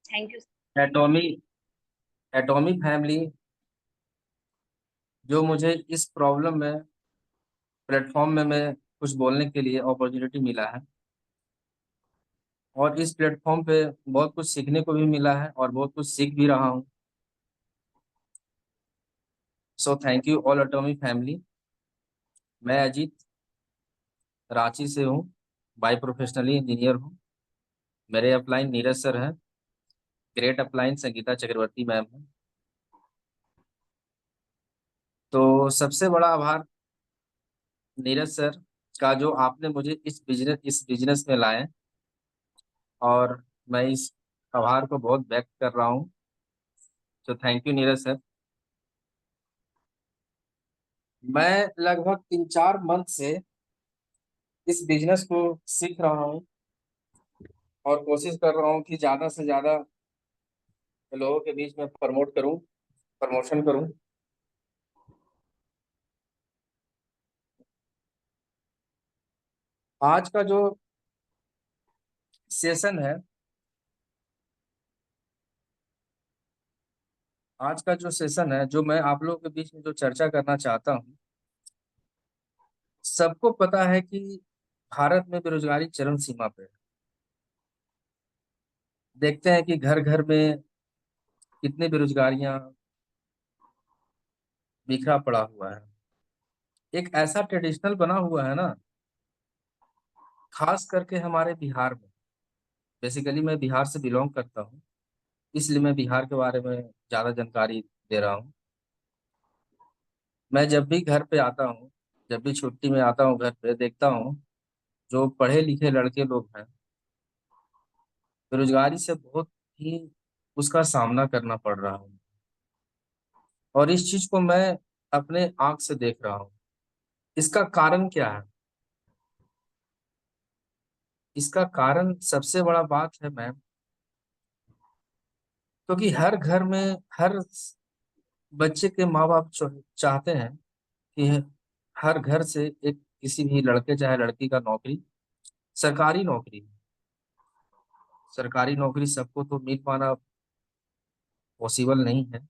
Thank you. एटॉमी एटॉमी family जो मुझे इस प्रॉब्लम में प्लेटफॉर्म में मैं कुछ बोलने के लिए अपॉर्चुनिटी मिला है। और इस प्लेटफॉर्म पे बहुत कुछ सीखने को भी मिला है और बहुत कुछ सीख भी रहा हूँ। So thank you all एटॉमी family. मैं अजीत रांची से हूँ। बाई प्रोफेशनली इंजीनियर हूँ। मेरे अपलाइन नीरज सर हैं। ग्रेट अपलाइन संगीता चक्रवर्ती मैम हैं। तो सबसे बड़ा आभार नीरज सर का, जो आपने मुझे इस बिजनेस में लाए। और मैं इस आभार को बहुत व्यक्त कर रहा हूँ। तो थैंक यू नीरज सर। मैं लगभग 3-4 मंथ से इस बिजनेस को सीख रहा हूँ और कोशिश कर रहा हूँ कि ज्यादा से ज्यादा लोगों के बीच में प्रमोशन करूँ। आज का जो सेशन है आज का जो सेशन है, जो मैं आप लोगों के बीच में जो चर्चा करना चाहता हूँ। सबको पता है कि भारत में बेरोजगारी चरम सीमा पे है। देखते हैं कि घर घर में कितनी बेरोजगारियां बिखरा पड़ा हुआ है। एक ऐसा ट्रेडिशनल बना हुआ है ना, खास करके हमारे बिहार में। बेसिकली मैं बिहार से बिलोंग करता हूँ, इसलिए मैं बिहार के बारे में ज्यादा जानकारी दे रहा हूँ। मैं जब भी घर पे आता हूँ, जब भी छुट्टी में आता हूँ घर पे, देखता हूँ जो पढ़े लिखे लड़के लोग हैं, बेरोजगारी से बहुत ही उसका सामना करना पड़ रहा है। और इस चीज को मैं अपने आंख से देख रहा हूँ। इसका कारण क्या है? इसका कारण सबसे बड़ा बात है मैम, क्योंकि हर घर में हर बच्चे के माँ बाप चाहते हैं कि हर घर से एक किसी भी लड़के चाहे लड़की का नौकरी, सरकारी नौकरी। सरकारी नौकरी सबको तो मिल पाना पॉसिबल नहीं है।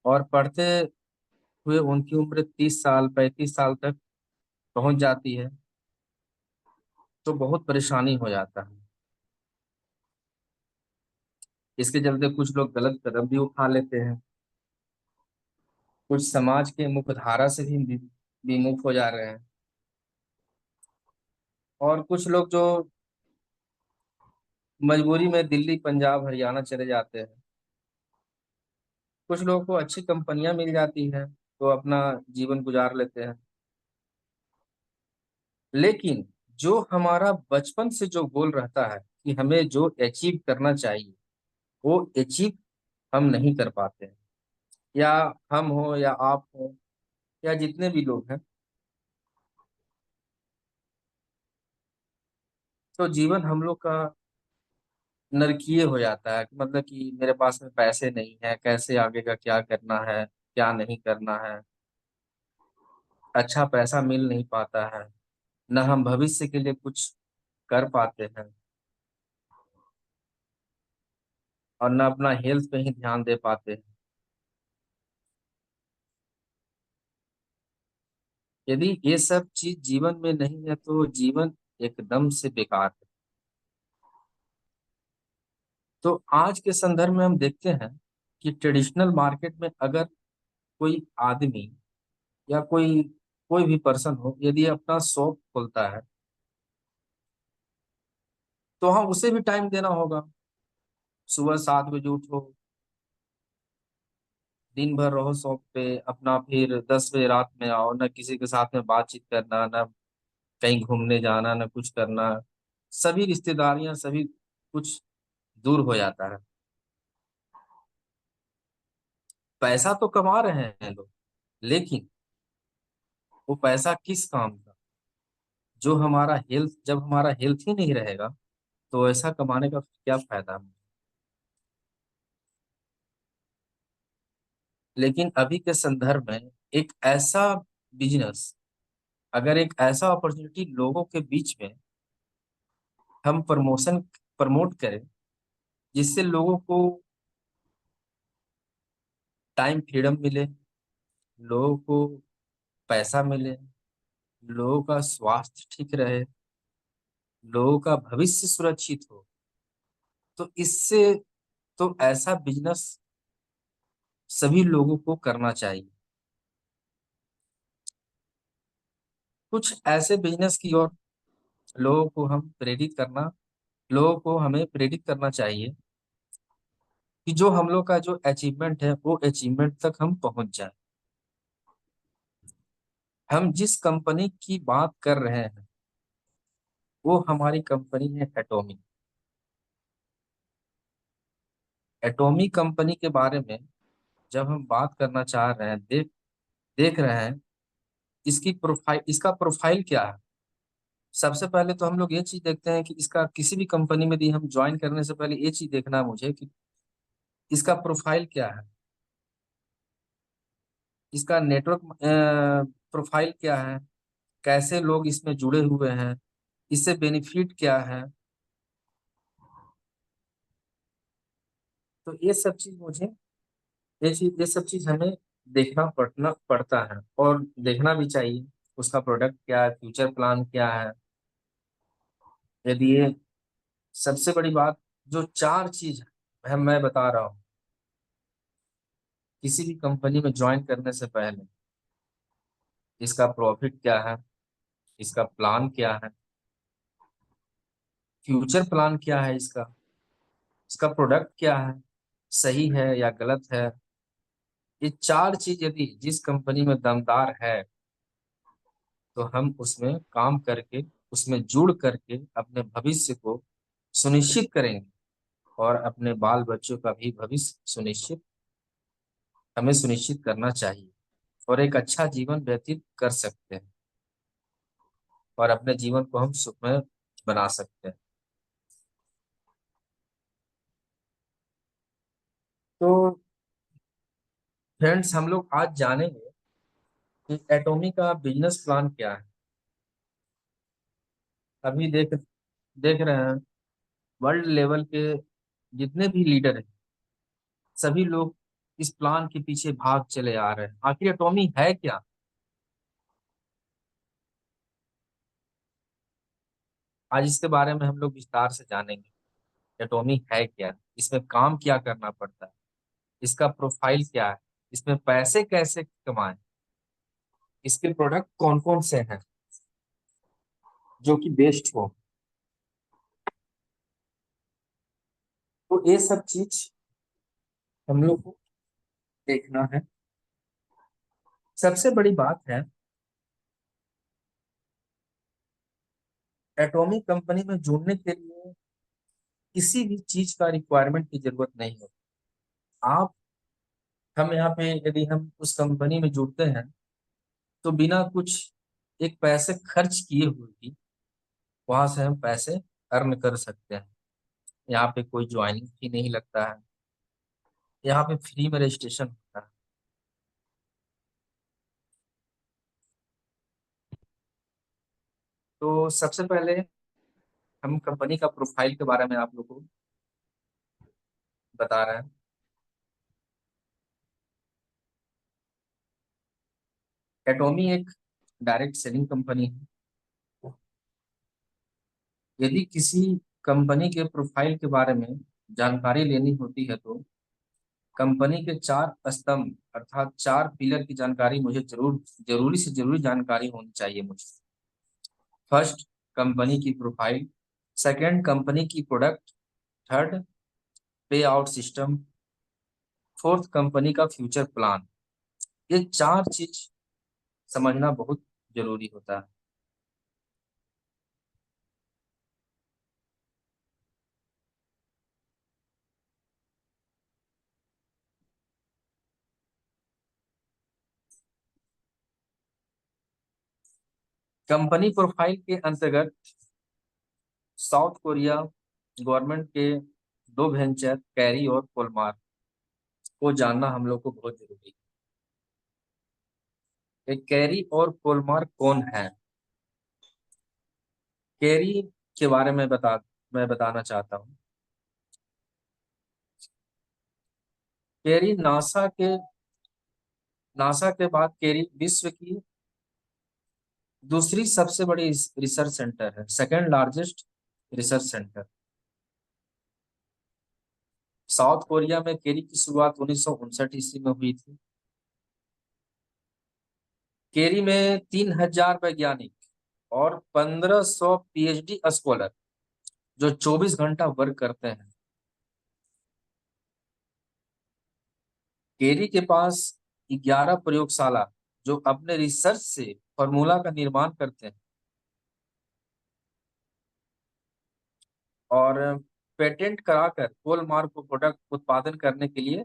और पढ़ते हुए उनकी उम्र 30 साल 35 साल तक पहुंच जाती है, तो बहुत परेशानी हो जाता है। इसके चलते कुछ लोग गलत कदम भी उठा लेते हैं। कुछ समाज के मुख्यधारा से भी विमुख हो जा रहे हैं। और कुछ लोग जो मजबूरी में दिल्ली पंजाब हरियाणा चले जाते हैं। कुछ लोगों को अच्छी कंपनियां मिल जाती हैं तो अपना जीवन गुजार लेते हैं। लेकिन जो हमारा बचपन से जो गोल रहता है कि हमें जो अचीव करना चाहिए, वो अचीव हम नहीं कर पाते हैं। या हम हो या आप हो या जितने भी लोग हैं, तो जीवन हम लोग का नरकीय हो जाता है। मतलब कि मेरे पास में पैसे नहीं है, कैसे आगे का क्या करना है, क्या नहीं करना है। अच्छा पैसा मिल नहीं पाता है, न हम भविष्य के लिए कुछ कर पाते हैं, और न अपना हेल्थ पे ही ध्यान दे पाते हैं। यदि ये सब चीज जीवन में नहीं है तो जीवन एकदम से बेकार है। तो आज के संदर्भ में हम देखते हैं कि ट्रेडिशनल मार्केट में अगर कोई आदमी या कोई कोई भी पर्सन हो, यदि अपना शॉप खोलता है, तो हाँ, उसे भी टाइम देना होगा। सुबह 7 बजे उठो, दिन भर रहो शॉप पे अपना, फिर 10 बजे रात में आओ। न किसी के साथ में बातचीत करना, न कहीं घूमने जाना, न कुछ करना। सभी रिश्तेदारियां, सभी कुछ दूर हो जाता है। पैसा तो कमा रहे हैं लोग, लेकिन वो पैसा किस काम का? जब हमारा हेल्थ ही नहीं रहेगा, तो ऐसा कमाने का क्या फायदा? लेकिन अभी के संदर्भ में एक ऐसा बिजनेस, अगर एक ऐसा अपॉर्चुनिटी लोगों के बीच में हम प्रमोट करें, जिससे लोगों को टाइम फ्रीडम मिले, लोगों को पैसा मिले, लोगों का स्वास्थ्य ठीक रहे, लोगों का भविष्य सुरक्षित हो। तो इससे तो ऐसा बिजनेस सभी लोगों को करना चाहिए। कुछ ऐसे बिजनेस की ओर लोगों को हमें प्रेरित करना चाहिए कि जो हम लोग का जो अचीवमेंट है वो अचीवमेंट तक हम पहुंच जाए। हम जिस कंपनी की बात कर रहे हैं वो हमारी कंपनी है एटॉमी। एटॉमी कंपनी के बारे में जब हम बात करना चाह रहे हैं, देख देख रहे हैं इसका प्रोफाइल क्या है। सबसे पहले तो हम लोग ये चीज देखते हैं कि इसका किसी भी कंपनी में भी हम ज्वाइन करने से पहले ये चीज देखना है मुझे कि इसका प्रोफाइल क्या है, इसका नेटवर्क प्रोफाइल क्या है, कैसे लोग इसमें जुड़े हुए हैं, इससे बेनिफिट क्या है। तो ये सब चीज हमें देखना पड़ता है और देखना भी चाहिए। उसका प्रोडक्ट क्या है, फ्यूचर प्लान क्या है। यदि ये सबसे बड़ी बात, जो चार चीज है मैं बता रहा हूँ किसी भी कंपनी में ज्वाइन करने से पहले, इसका प्रॉफिट क्या है, इसका प्लान क्या है, फ्यूचर प्लान क्या है, इसका प्रोडक्ट क्या है, सही है या गलत है। ये चार चीज यदि जिस कंपनी में दमदार है तो हम उसमें काम करके, उसमें जुड़ करके अपने भविष्य को सुनिश्चित करेंगे और अपने बाल बच्चों का भी भविष्य हमें सुनिश्चित करना चाहिए और एक अच्छा जीवन व्यतीत कर सकते हैं और अपने जीवन को हम सुखमय बना सकते हैं। तो फ्रेंड्स, हम लोग आज जानेंगे कि एटॉमी का बिजनेस प्लान क्या है। अभी देख रहे हैं वर्ल्ड लेवल के जितने भी लीडर हैं सभी लोग इस प्लान के पीछे भाग चले आ रहे हैं। आखिर एटॉमी है क्या? आज इसके बारे में हम लोग विस्तार से जानेंगे। एटॉमी है क्या, इसमें काम क्या करना पड़ता है, इसका प्रोफाइल क्या है, इसमें पैसे कैसे कमाएं, इसके प्रोडक्ट कौन कौन से हैं जो कि बेस्ट हो। तो ये सब चीज हम लोग को देखना है। सबसे बड़ी बात है, एटॉमिक कंपनी में जुड़ने के लिए किसी भी चीज का रिक्वायरमेंट की जरूरत नहीं होती। आप हम यहाँ पे यदि हम उस कंपनी में जुड़ते हैं तो बिना कुछ एक पैसे खर्च किए हुए भी वहां से हम पैसे अर्न कर सकते हैं। यहाँ पे कोई ज्वाइनिंग फी नहीं लगता है, यहाँ पे फ्री में रजिस्ट्रेशन होता है। तो सबसे पहले हम कंपनी का प्रोफाइल के बारे में आप लोग को बता रहे हैं। एटॉमी एक डायरेक्ट सेलिंग कंपनी है। यदि किसी कंपनी के प्रोफाइल के बारे में जानकारी लेनी होती है तो कंपनी के चार स्तंभ अर्थात चार पिलर की जानकारी मुझे जरूरी से जरूरी जानकारी होनी चाहिए मुझे। फर्स्ट, कंपनी की प्रोफाइल। सेकंड, कंपनी की प्रोडक्ट। थर्ड, पे आउट सिस्टम। फोर्थ, कंपनी का फ्यूचर प्लान। ये चार चीज समझना बहुत जरूरी होता है। कंपनी प्रोफाइल के अंतर्गत साउथ कोरिया गवर्नमेंट के दो वेंचर कैरी और कोलमार को जानना हम लोग को बहुत जरूरी है। कैरी और कोलमार कौन है? कैरी के बारे में मैं बताना चाहता हूँ। केरी नासा के बाद केरी विश्व की दूसरी सबसे बड़ी रिसर्च सेंटर है, second largest research centre. South Korea में केरी की शुरुआत 1959 ईस्वी में हुई थी। केरी में 3,000 वैज्ञानिक और 1,500 पीएचडी स्कॉलर जो 24 घंटा वर्क करते हैं। केरी के पास 11 प्रयोगशाला जो अपने रिसर्च से फॉर्मूला का निर्माण करते हैं और पेटेंट कराकर कोलमार्क को प्रोडक्ट उत्पादन करने के लिए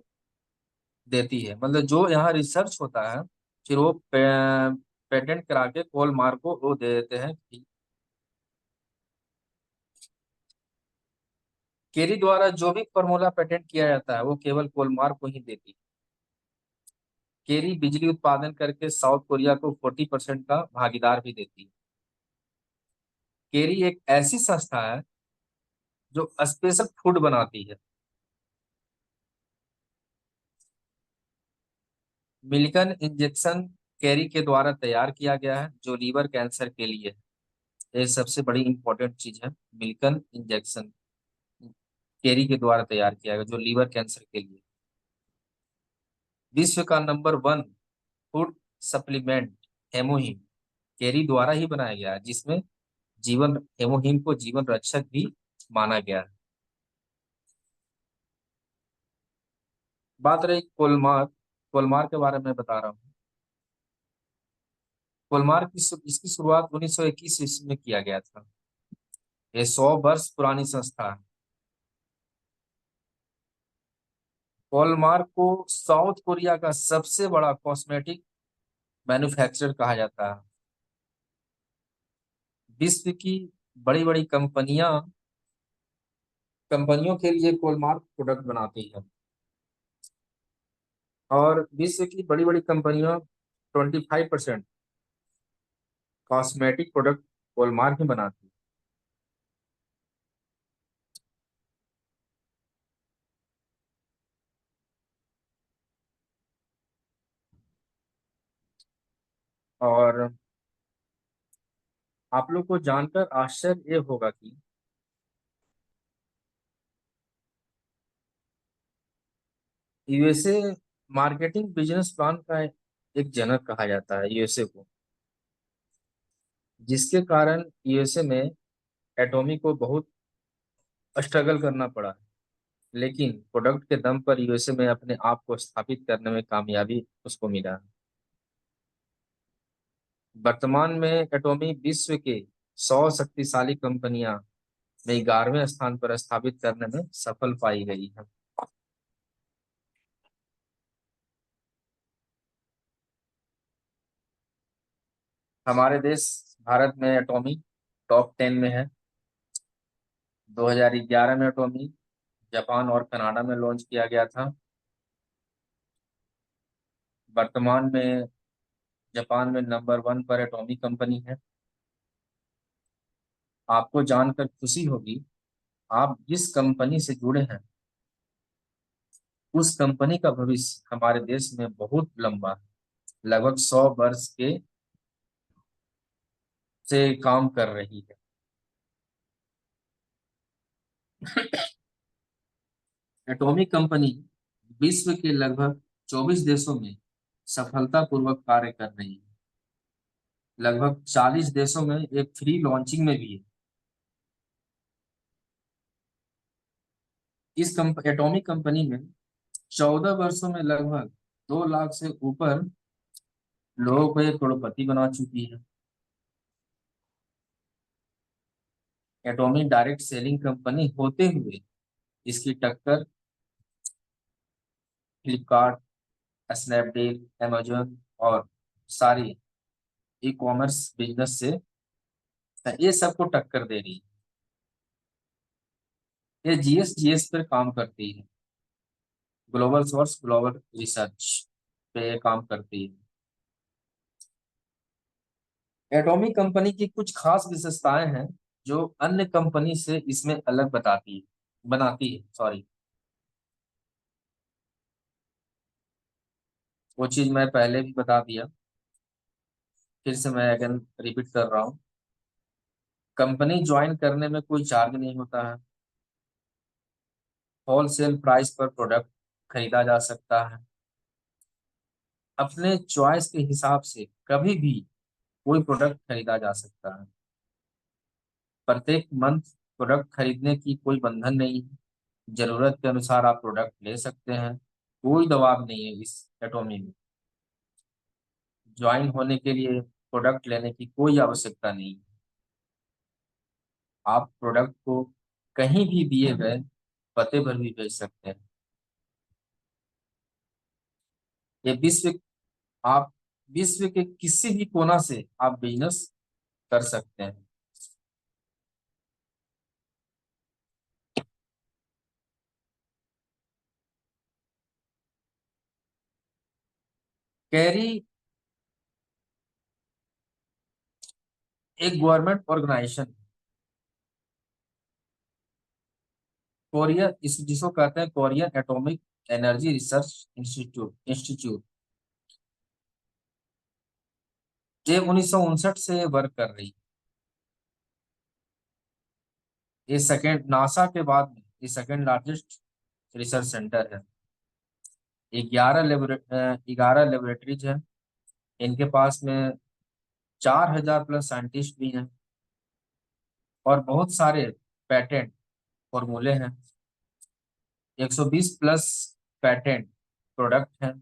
देती है। मतलब जो यहाँ रिसर्च होता है फिर वो पेटेंट करा के कोलमार्क को वो दे देते हैं। केरी द्वारा जो भी फॉर्मूला पेटेंट किया जाता है वो केवल कोलमार्क को ही देती है। केरी बिजली उत्पादन करके साउथ कोरिया को 40% का भागीदार भी देती है। केरी एक ऐसी संस्था है जो स्पेशल फूड बनाती है। मिल्कन इंजेक्शन केरी के द्वारा तैयार किया गया है जो लीवर कैंसर के लिए है। ये सबसे बड़ी इंपॉर्टेंट चीज है। मिल्कन इंजेक्शन केरी के द्वारा तैयार किया गया जो लीवर कैंसर के लिए। विश्व का नंबर 1 फूड सप्लीमेंट हेमोहिम केरी द्वारा ही बनाया गया है, जिसमें जीवन हेमोहिम को जीवन रक्षक भी माना गया है। बात रही कोलमार्क। कोलमार्क के बारे में बता रहा हूँ। कोलमार्क इसकी शुरुआत 1921 ईस्वी में किया गया था। ये 100 वर्ष पुरानी संस्था है। कोलमार्क को साउथ कोरिया का सबसे बड़ा कॉस्मेटिक मैन्युफैक्चरर कहा जाता है। विश्व की बड़ी बड़ी कंपनियों के लिए कोलमार्क प्रोडक्ट बनाती है और विश्व की बड़ी बड़ी कंपनियों 25% कॉस्मेटिक प्रोडक्ट कोलमार्क ही बनाती है। और आप लोग को जानकर आश्चर्य ये होगा कि यूएसए मार्केटिंग बिजनेस प्लान का एक जनक कहा जाता है यूएसए को, जिसके कारण यूएसए में एटॉमी को बहुत स्ट्रगल करना पड़ा। लेकिन प्रोडक्ट के दम पर यूएसए में अपने आप को स्थापित करने में कामयाबी उसको मिला। वर्तमान में एटॉमी विश्व के 100 शक्तिशाली कंपनियां में 11वें स्थान पर स्थापित करने में सफल पाई गई है। हमारे देश भारत में एटॉमी टॉप 10 में है। 2011 में एटॉमी जापान और कनाडा में लॉन्च किया गया था। वर्तमान में जापान में नंबर 1 पर एटॉमी कंपनी है। आपको जानकर खुशी होगी, आप जिस कंपनी से जुड़े हैं उस कंपनी का भविष्य हमारे देश में बहुत लंबा है। लगभग 100 वर्ष के से काम कर रही है। एटॉमिक कंपनी विश्व के लगभग 24 देशों में सफलतापूर्वक कार्य कर रही है। लगभग 40 देशों में एक फ्री लॉन्चिंग में भी है। इस एटॉमिक कंपनी में 14 वर्षों में लगभग 2 लाख से ऊपर लोगों को ये करोड़पति बना चुकी है। एटॉमिक डायरेक्ट सेलिंग कंपनी होते हुए इसकी टक्कर फ्लिपकार्ट, स्नैपडील, अमेजोन और सारी ई कॉमर्स बिजनेस से ये सबको टक्कर दे रही है। ये जीएस पर काम करती है। ग्लोबल सोर्स ग्लोबल रिसर्च पे ये काम करती है। एटॉमिक कंपनी की कुछ खास विशेषताएं हैं जो अन्य कंपनी से इसमें अलग बताती है बनाती है, सॉरी। वो चीज़ मैं पहले भी बता दिया, फिर से मैं अगेन रिपीट कर रहा हूँ। कंपनी ज्वाइन करने में कोई चार्ज नहीं होता है। होलसेल प्राइस पर प्रोडक्ट खरीदा जा सकता है। अपने चॉइस के हिसाब से कभी भी कोई प्रोडक्ट खरीदा जा सकता है। प्रत्येक मंथ प्रोडक्ट खरीदने की कोई बंधन नहीं है। जरूरत के अनुसार आप प्रोडक्ट ले सकते हैं। कोई दबाव नहीं है इस एटोमी में। ज्वाइन होने के लिए प्रोडक्ट लेने की कोई आवश्यकता नहीं है। आप प्रोडक्ट को कहीं भी दिए गए पते पर भी भेज सकते हैं। ये विश्व आप विश्व के किसी भी कोना से आप बिजनेस कर सकते हैं। कैरी एक गवर्नमेंट ऑर्गेनाइजेशन, कोरिया, इस जिसको कहते हैं Korean atomic energy research institute. ये 1959 से वर्क कर रही है। ये सेकेंड नासा के बाद में ये सेकेंड लार्जेस्ट रिसर्च सेंटर है। 11 लेबोरेटरीज हैं। इनके पास में 4,000 प्लस साइंटिस्ट भी हैं और बहुत सारे पैटेंट फॉर्मूले हैं। 120 प्लस पैटेंट प्रोडक्ट हैं।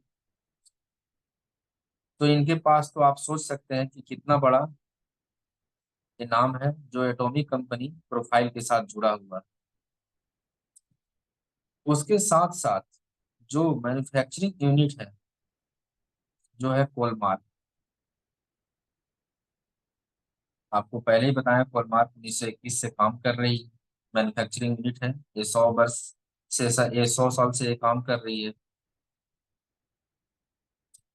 तो इनके पास तो आप सोच सकते हैं कि कितना बड़ा ये नाम है जो एटॉमिक कंपनी प्रोफाइल के साथ जुड़ा हुआ है। उसके साथ साथ जो मैन्युफैक्चरिंग यूनिट है, जो है कोलमार्क। आपको पहले ही बताया कोलमार्क 1921 से काम कर रही मैन्युफैक्चरिंग यूनिट है। ये 100 वर्ष से ये 100 साल से ये काम कर रही है।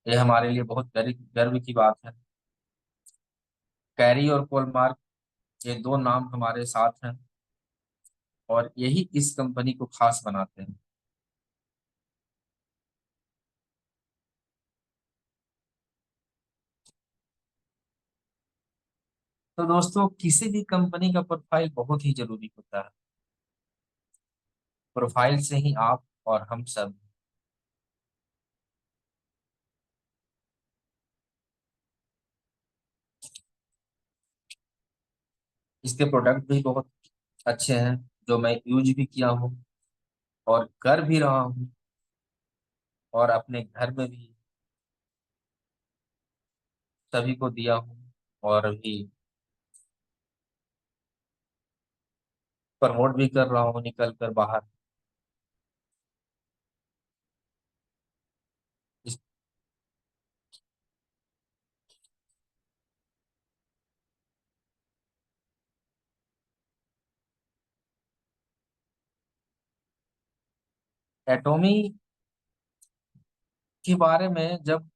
ये हमारे लिए बहुत गर्व गर्व की बात है। कैरी और कोलमार्क, ये दो नाम हमारे साथ हैं और यही इस कंपनी को खास बनाते हैं। तो दोस्तों, किसी भी कंपनी का प्रोफाइल बहुत ही जरूरी होता है। प्रोफाइल से ही आप और हम सब इसके प्रोडक्ट भी बहुत अच्छे हैं, जो मैं यूज भी किया हूँ और कर भी रहा हूँ और अपने घर में भी सभी को दिया हूँ और अभी प्रमोट भी कर रहा हूँ निकल कर बाहर। इस एटोमी के बारे में जब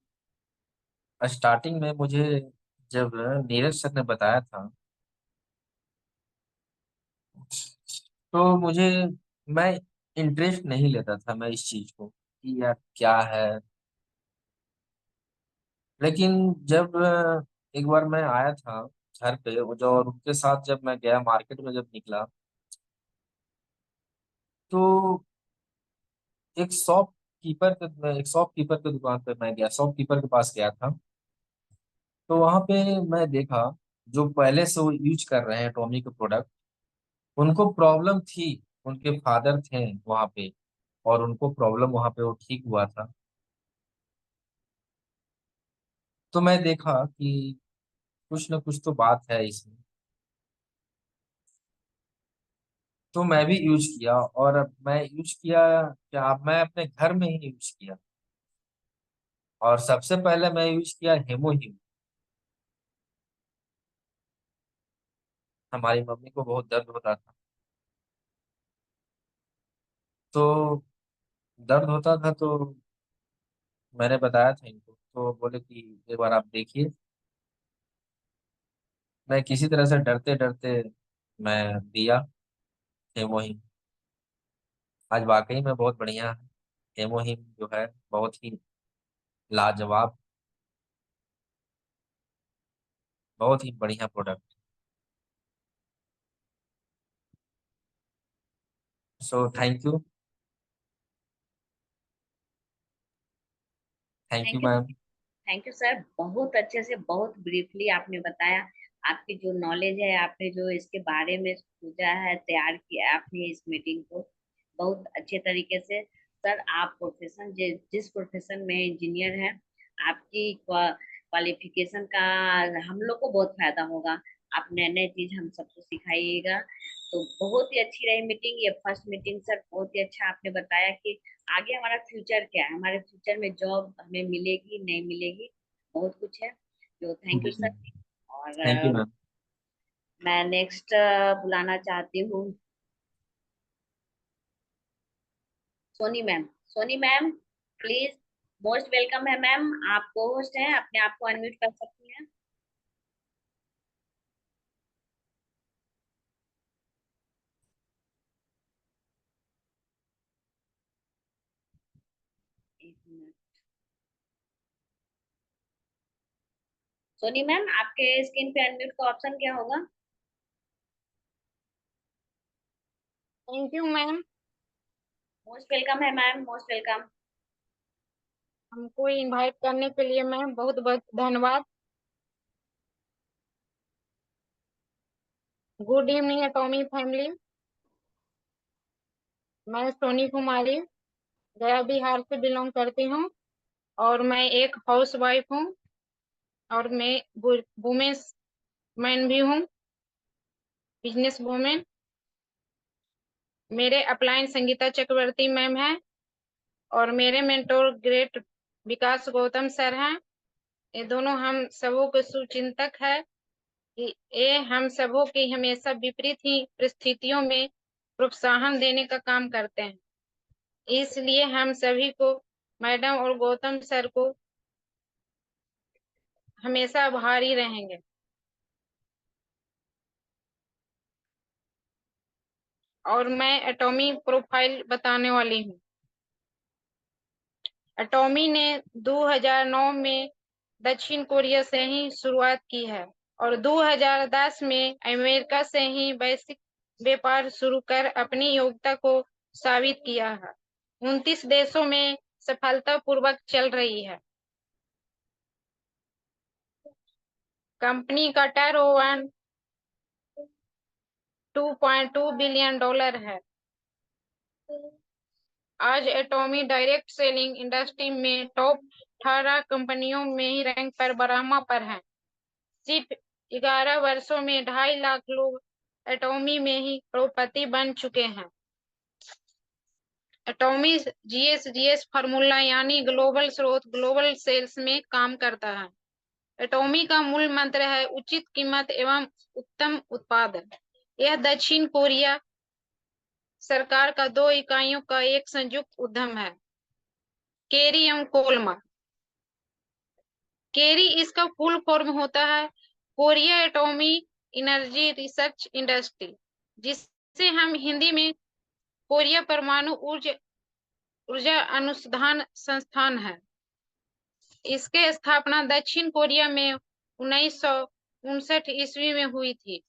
स्टार्टिंग में मुझे जब नीरज सर ने बताया था, तो मुझे मैं इंटरेस्ट नहीं लेता था मैं इस चीज को कि यार क्या है। लेकिन जब एक बार मैं आया था घर पे, वो जो और उनके साथ जब मैं गया मार्केट में जब निकला, तो एक शॉपकीपर के दुकान पे मैं गया, शॉपकीपर के पास गया था। तो वहां पे मैं देखा जो पहले से वो यूज कर रहे हैं टॉमी के प्रोडक्ट, उनको प्रॉब्लम थी। उनके फादर थे वहां पे और उनको प्रॉब्लम वहां पे वो ठीक हुआ था। तो मैं देखा कि कुछ ना कुछ तो बात है इसमें। तो मैं भी यूज किया और अब मैं यूज किया क्या, अब मैं अपने घर में ही यूज किया। और सबसे पहले मैं यूज किया हेमोहिम। हमारी मम्मी को बहुत दर्द होता था, तो दर्द होता था तो मैंने बताया था इनको, तो बोले कि एक बार आप देखिए। मैं किसी तरह से डरते डरते मैं दिया हेमोहिम। आज वाकई में बहुत बढ़िया है। हेमोहिम जो है बहुत ही लाजवाब, बहुत ही बढ़िया product. So thank you. Thank you thank you. Ma'am. Thank you sir, बहुत अच्छे से बहुत ब्रीफली आपने बताया। आपकी जो नॉलेज है, आपने जो इसके बारे में सोचा है, तैयार किया आपने इस मीटिंग को बहुत अच्छे तरीके से। सर आप प्रोफेशन जिस प्रोफेशन में इंजीनियर हैं, आपकी क्वालिफिकेशन का हम लोग को बहुत फायदा होगा। आप नए नए चीज हम सबको सिखाइएगा। तो बहुत ही अच्छी रही मीटिंग, ये फर्स्ट मीटिंग सर। बहुत ही अच्छा आपने बताया कि आगे हमारा फ्यूचर क्या है, हमारे फ्यूचर में जॉब हमें मिलेगी नहीं मिलेगी, बहुत कुछ है। तो थैंक यू जी, सर। और थैंक यू मैम। मैं नेक्स्ट बुलाना चाहती हूँ Soni ma'am. Soni ma'am please, most welcome है मैम। आप को होस्ट हैं, अपने आप को अनम्यूट कर सकती हैं। एक मिनट। सोनी मैम आपके स्क्रीन पे अनम्यूट का ऑप्शन क्या होगा? Thank you ma'am. Most welcome है मैम, मोस्ट वेलकम। हमको इनवाइट करने के लिए मैम बहुत बहुत धन्यवाद। Good evening एटॉमी family. मैं सोनी कुमारी गया बिहार से बिलोंग करती हूँ, और मैं एक हाउस वाइफ हूँ, और मैं वुमेन्स मैन भी हूँ, बिजनेस वुमेन। मेरे अपलाइन संगीता चक्रवर्ती मैम है, और मेरे मेंटोर ग्रेट विकास गौतम सर हैं। ये दोनों हम सबों के शुभचिंतक है कि ये हम सबों की हमेशा विपरीत ही परिस्थितियों में प्रोत्साहन देने का काम करते हैं। इसलिए हम सभी को, मैडम और गौतम सर को, हमेशा आभारी रहेंगे। और मैं एटॉमी प्रोफाइल बताने वाली हूँ। एटॉमी ने 2009 में दक्षिण कोरिया से ही शुरुआत की है, और 2010 में अमेरिका से ही वैश्विक व्यापार शुरू कर अपनी योग्यता को साबित किया है। 29 देशों में सफलतापूर्वक चल रही है। कंपनी का टर्नओवर $2.2 बिलियन है। आज एटॉमी डायरेक्ट सेलिंग इंडस्ट्री में टॉप 18 कंपनियों में ही रैंक पर बरामा पर है। सिर्फ 11 वर्षों में 2.5 लाख लोग एटॉमी में ही करोड़पति बन चुके हैं। एटॉमी जीएस फार्मूला यानी ग्लोबल स्रोत ग्लोबल सेल्स में काम करता है। एटॉमी का मूल मंत्र है उचित कीमत एवं उत्तम उत्पाद। यह दक्षिण कोरिया सरकार का 2 इकाइयों का एक संयुक्त उद्यम है, केरी एवं कोलमा। केरी इसका फुल फॉर्म होता है कोरिया एटॉमी एनर्जी रिसर्च इंडस्ट्री, जिसे हम हिंदी में कोरिया परमाणु ऊर्जा ऊर्जा अनुसंधान संस्थान है। इसके स्थापना दक्षिण कोरिया में 1959 ईस्वी में हुई थी।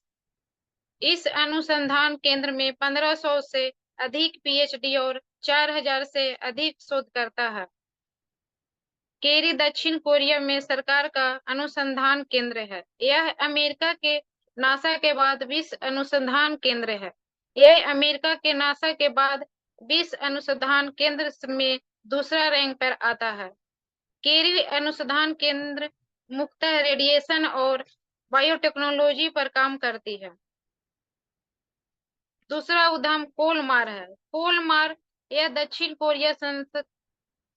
इस अनुसंधान केंद्र में 1500 से अधिक पीएचडी और 4000 से अधिक शोधकर्ता है। केरी दक्षिण कोरिया में सरकार का अनुसंधान केंद्र है। यह अमेरिका के नासा के बाद 20 अनुसंधान केंद्र है। यह अमेरिका के नासा के बाद 20 अनुसंधान केंद्र में दूसरा रैंक पर आता है। केरी अनुसंधान केंद्र मुख्यतः रेडिएशन और बायोटेक्नोलॉजी पर काम करती है। दूसरा उद्यम कोलमार है। कोलमार यह दक्षिण कोरिया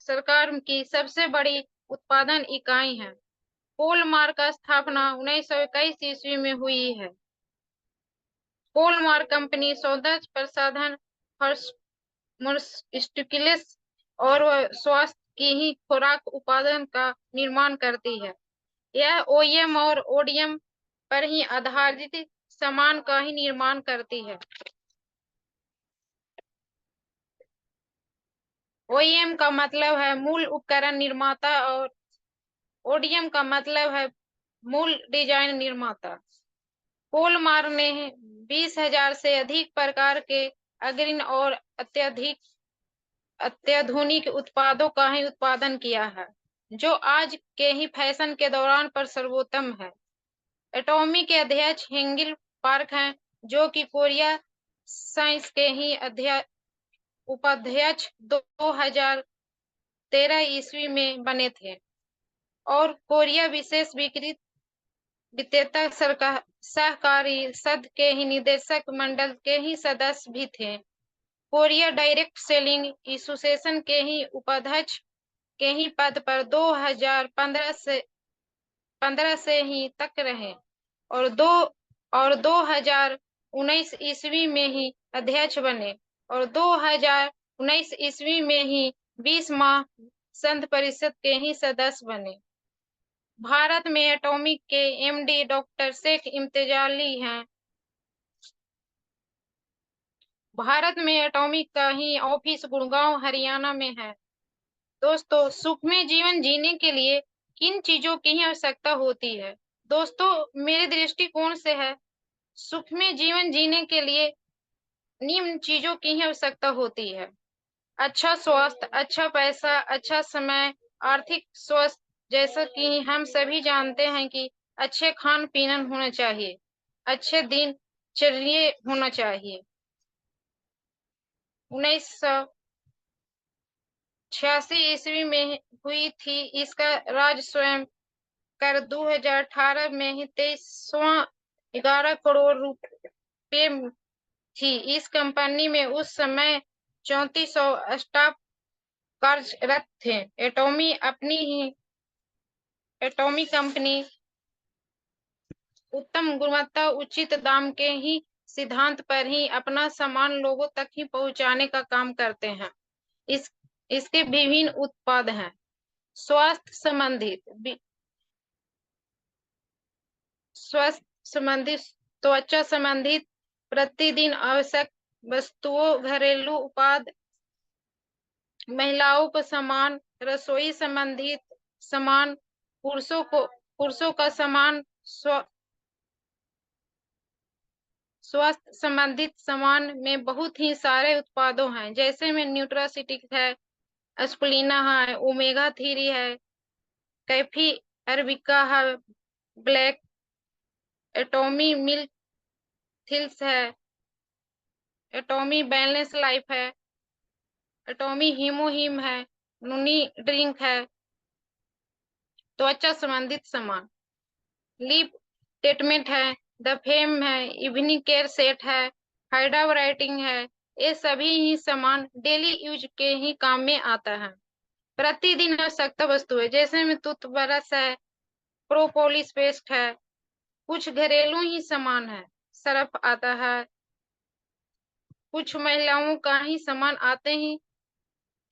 सरकार की सबसे बड़ी उत्पादन इकाई है। कोलमार का स्थापना 1921 ईस्वी में हुई है। कोलमार कंपनी सौंदर्य प्रसाधन, फार्मास्यूटिकल्स और स्वास्थ्य की ही खुराक उत्पादन का निर्माण करती है। यह ओईएम और ओडीएम पर ही आधारित सामान का ही निर्माण करती है। OEM का मतलब है मूल उपकरण निर्माता और ODM का मतलब है मूल डिजाइन निर्माता। कोलमार ने 20,000 से अधिक प्रकार के अग्रणी और अत्याधुनिक उत्पादों का ही उत्पादन किया है, जो आज के ही फैशन के दौरान पर सर्वोत्तम है। एटॉमी के अध्यक्ष हेंगिल पार्क हैं, जो कि कोरिया साइंस के ही उपाध्यक्ष 2013 ईस्वी में बने थे और कोरिया विशेष विक्रेता सहकारी संघ के ही निदेशक मंडल के ही सदस्य भी थे। कोरिया डायरेक्ट सेलिंग एसोसिएशन के ही उपाध्यक्ष के ही पद पर 2015 से ही तक रहे और 2019 ईस्वी में ही अध्यक्ष बने और 2019 ईस्वी में ही 20 माह संघ परिषद के ही सदस्य बने। भारत में एटॉमिक के MD डॉक्टर शेख इम्तियाजी हैं। भारत में एटॉमिक का ही ऑफिस गुड़गांव हरियाणा में है। दोस्तों, सुखमय जीवन जीने के लिए किन चीजों की ही आवश्यकता होती है? दोस्तों, मेरे दृष्टिकोण से है सुखमय जीवन जीने के लिए निम्न चीजों की ही आवश्यकता होती है। अच्छा स्वास्थ्य, अच्छा पैसा, अच्छा समय, आर्थिक स्वस्थ, जैसा कि हम सभी जानते हैं कि अच्छे खान पीन होना चाहिए, अच्छे दिनचर्या होना चाहिए। 1986 ईस्वी में हुई थी इसका राज स्वयं कर 2018 में ही 23वां 11 करोड़ रुपए थी। इस कंपनी में उस समय 3400 स्टाफ कार्यरत थे। एटॉमी कंपनी उत्तम गुणवत्ता उचित दाम के ही सिद्धांत पर ही अपना सामान लोगों तक ही पहुंचाने का काम करते हैं। इसके विभिन्न उत्पाद हैं। स्वास्थ्य संबंधित, त्वचा संबंधित, प्रतिदिन आवश्यक वस्तुओं, घरेलू उत्पाद, महिलाओं का सामान, रसोई संबंधित सामान, पुरुषों का सामान, स्वास्थ्य संबंधित सामान में बहुत ही सारे उत्पादों हैं, जैसे में न्यूट्रासिटिक है, एस्पुलिना है, ओमेगा 3 है, कैफी अरबिका है, ब्लैक एटॉमी मिल्क थिल्स है, एटॉमी बैलेंस लाइफ है, एटॉमी हीमोहीम है, नूनी ड्रिंक है। त्वचा संबंधित सामान, लिप ट्रीटमेंट है, द फेम है, इवनिंग केयर सेट है, हाइड्रा राइटिंग है। ये सभी ही सामान डेली यूज के ही काम में आता है। प्रतिदिन आवश्यकता वस्तु है, जैसे में टूथब्रश है, प्रोपोलिस पेस्ट है, कुछ घरेलू ही सामान है, सर्फ आता है, कुछ महिलाओं का ही सामान आते ही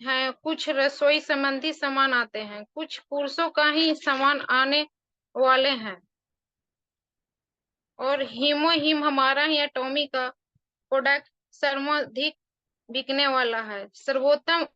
हैं, कुछ रसोई संबंधी सामान आते हैं, कुछ पुरुषों का ही सामान आने वाले हैं और हीमोहीम हमारा ही एटॉमी का प्रोडक्ट सर्वाधिक बिकने वाला है। सर्वोत्तम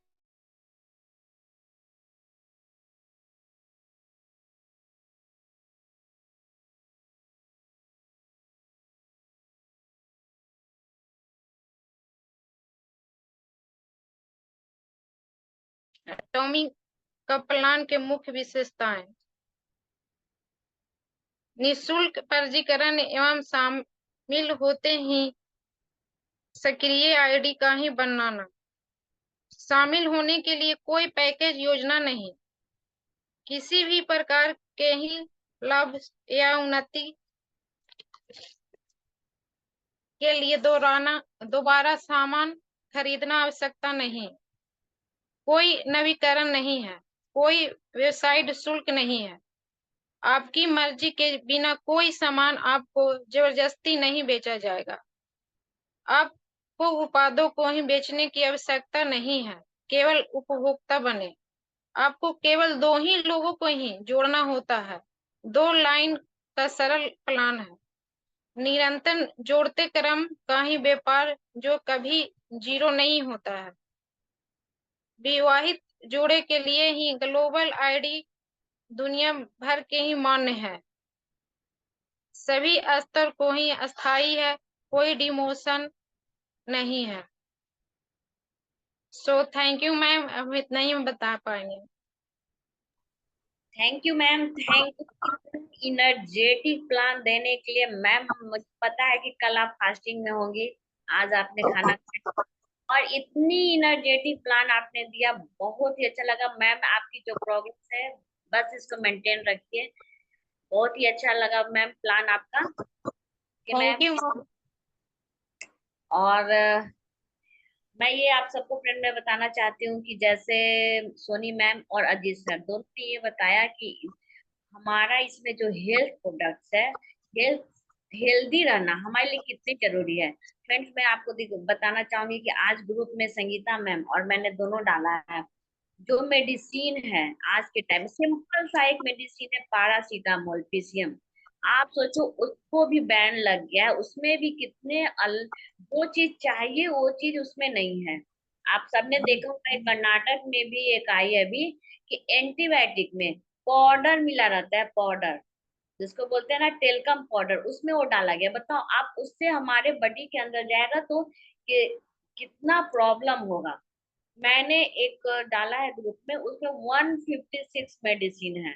एटॉमी का प्लान के मुख्य विशेषताएं, निःशुल्क पंजीकरण एवं शामिल होते ही सक्रिय ID का ही बनाना, शामिल होने के लिए कोई पैकेज योजना नहीं, किसी भी प्रकार के ही लाभ या उन्नति के लिए दोबारा सामान खरीदना आवश्यकता नहीं, कोई नवीकरण नहीं है, कोई वेबसाइट शुल्क नहीं है, आपकी मर्जी के बिना कोई सामान आपको जबरदस्ती नहीं बेचा जाएगा, आपको उत्पादों को ही बेचने की आवश्यकता नहीं है, केवल उपभोक्ता बने। आपको केवल 2 ही लोगों को ही जोड़ना होता है। 2 लाइन का सरल प्लान है, निरंतर जोड़ते क्रम का ही व्यापार जो कभी जीरो नहीं होता है। विवाहित जोड़े के लिए ही ग्लोबल आईडी दुनिया भर के ही मान्य है। सभी स्तर को ही अस्थाई है, कोई डिमोशन नहीं है। सो थैंक यू मैम, अब इतना ही हम बता पाएंगे। Thank you ma'am, thank you energetic plan देने के लिए। मैम मुझे पता है कि कल आप फास्टिंग में होंगी, आज आपने खाना खाया और इतनी इनर्जेटिक प्लान आपने दिया, बहुत ही अच्छा लगा मैम। आपकी जो प्रोग्रेस है बस इसको मेंटेन रखिए। बहुत ही अच्छा लगा मैम प्लान आपका कि थैंक मैम। यू। और मैं ये आप सबको फ्रेंड में बताना चाहती हूँ कि जैसे सोनी मैम और अजीत सर दोनों ने ये बताया कि हमारा इसमें जो हेल्थ प्रोडक्ट्स है, हेल्थ हेल्दी रहना हमारे लिए कितनी जरूरी है। फ्रेंड्स मैं आपको बताना चाहूंगी कि आज ग्रुप में संगीता मैम और मैंने दोनों डाला है। जो मेडिसिन है आज के टाइम, सिंपल सा एक मेडिसिन है पारासीटामोल पीसीएम, आप सोचो उसको भी बैन लग गया है। उसमें भी कितने जो चीज चाहिए वो चीज उसमें नहीं है। आप सबने देखा होगा कर्नाटक में भी एक आई है अभी कि एंटीबायोटिक में पाउडर मिला रहता है, पाउडर जिसको बोलते हैं ना टेलकम पाउडर, उसमें वो डाला गया। बताओ आप उससे हमारे बॉडी के अंदर जाएगा तो कितना प्रॉब्लम होगा। मैंने एक डाला है ग्रुप में, उसमें 156 मेडिसिन है।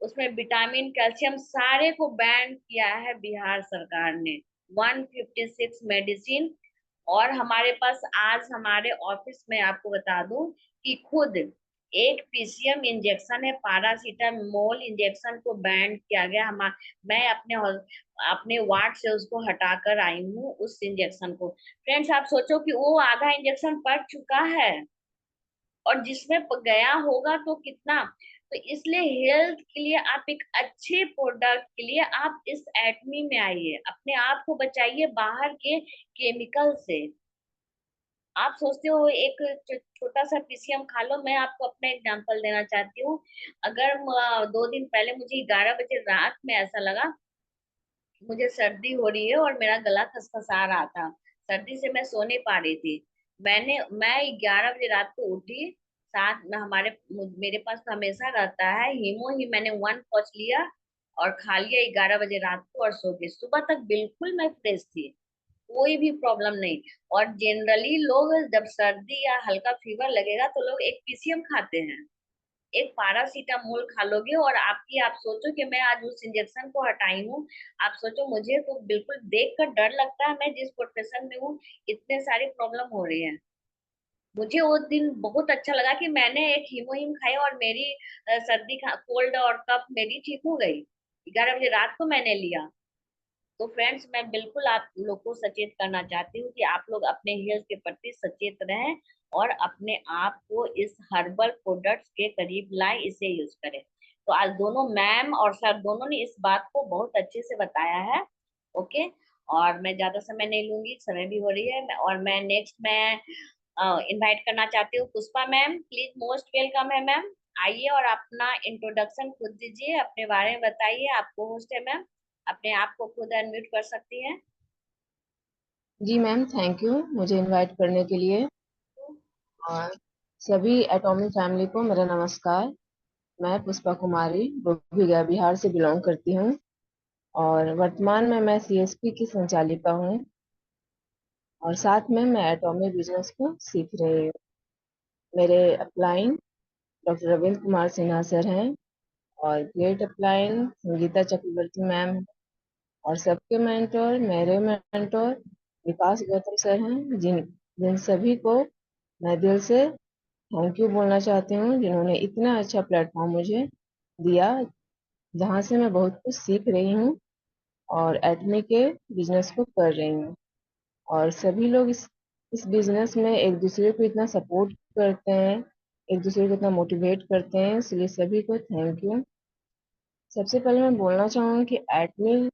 उसमें विटामिन कैल्शियम सारे को बैन किया है बिहार सरकार ने, 156 मेडिसिन। और हमारे पास आज हमारे ऑफिस में आपको बता दूं कि खुद एक पीसीएम इंजेक्शन है, पारासीटामोल इंजेक्शन को बैन किया गया। मैं अपने वार्ड से उसको हटाकर आई हूँ उस इंजेक्शन को। फ्रेंड्स आप सोचो कि वो आधा इंजेक्शन पड़ चुका है और जिसमें गया होगा तो कितना। तो इसलिए हेल्थ के लिए आप एक अच्छे प्रोडक्ट के लिए आप इस एटमी में आइए, अपने आप को बचाइए बाहर के केमिकल से। आप सोचते हो एक छोटा सा पीसीएम खा लो। मैं आपको अपना एग्जांपल देना चाहती हूँ। अगर 2 दिन पहले मुझे 11 बजे रात में ऐसा लगा मुझे सर्दी हो रही है और मेरा गला खसखसा रहा था, सर्दी से मैं सो नहीं पा रही थी। मैं 11 बजे रात को उठी। साथ में मेरे पास तो हमेशा रहता है हीमो ही, मैंने 1 पॉच लिया और खा लिया 11 बजे रात को और सो गई। सुबह तक बिल्कुल मैं फ्रेश थी, कोई भी प्रॉब्लम नहीं। और जनरली लोग जब सर्दी या हल्का फीवर लगेगा तो लोग एक पीसीएम खाते हैं, एक पारासीटामोल खा लोगे और आप सोचो कि मैं आज उस इंजेक्शन को हटाई हूँ। आप सोचो मुझे तो बिल्कुल देख कर डर लगता है, मैं जिस प्रोफेशन में हूँ इतने सारी प्रॉब्लम हो रही है। मुझे वो दिन बहुत अच्छा लगा कि मैंने एक हीमोहिम खाई और मेरी सर्दी कोल्ड और कफ मेरी ठीक हो गई। 11 बजे रात को मैंने लिया। तो फ्रेंड्स मैं बिल्कुल आप लोग को सचेत करना चाहती हूँ कि आप लोग अपने हेल्थ के प्रति सचेत रहें और अपने आप को इस हर्बल प्रोडक्ट्स के करीब लाएं, इसे यूज करें। तो आज दोनों मैम और सर दोनों ने इस बात को बहुत अच्छे से बताया है। ओके, और मैं ज्यादा समय नहीं लूंगी, समय भी हो रही है। और मैं नेक्स्ट मैं इनवाइट करना चाहती हूँ Pushpa ma'am, please most welcome है मैम। आइए और अपना इंट्रोडक्शन खुद दीजिए, अपने बारे में बताइए। आपको होस्ट है मैम, अपने आप को खुद अनम्यूट कर सकती हैं। जी मैम, थैंक यू मुझे इनवाइट करने के लिए। और सभी एटॉमिक फैमिली को मेरा नमस्कार। मैं पुष्पा कुमारी गया बिहार से बिलोंग करती हूँ और वर्तमान में मैं सीएसपी की संचालिका हूँ और साथ में मैं एटॉमिक बिजनेस को सीख रही हूँ। मेरे upline doctor Ravindra Kumar Sinha sir हैं और ग्रेट अपलाइन संगीता चक्रवर्ती मैम हैं और सबके मेंटोर मेरे मेंटोर विकास गौतम सर हैं, जिन जिन सभी को मैं दिल से थैंक यू बोलना चाहती हूँ, जिन्होंने इतना अच्छा प्लेटफॉर्म मुझे दिया जहाँ से मैं बहुत कुछ सीख रही हूँ और एटमी के बिजनेस को कर रही हूँ। और सभी लोग इस बिजनेस में एक दूसरे को इतना सपोर्ट करते हैं, एक दूसरे को इतना मोटिवेट करते हैं, इसलिए सभी को थैंक यू। सबसे पहले मैं बोलना चाहूँगी कि एटमी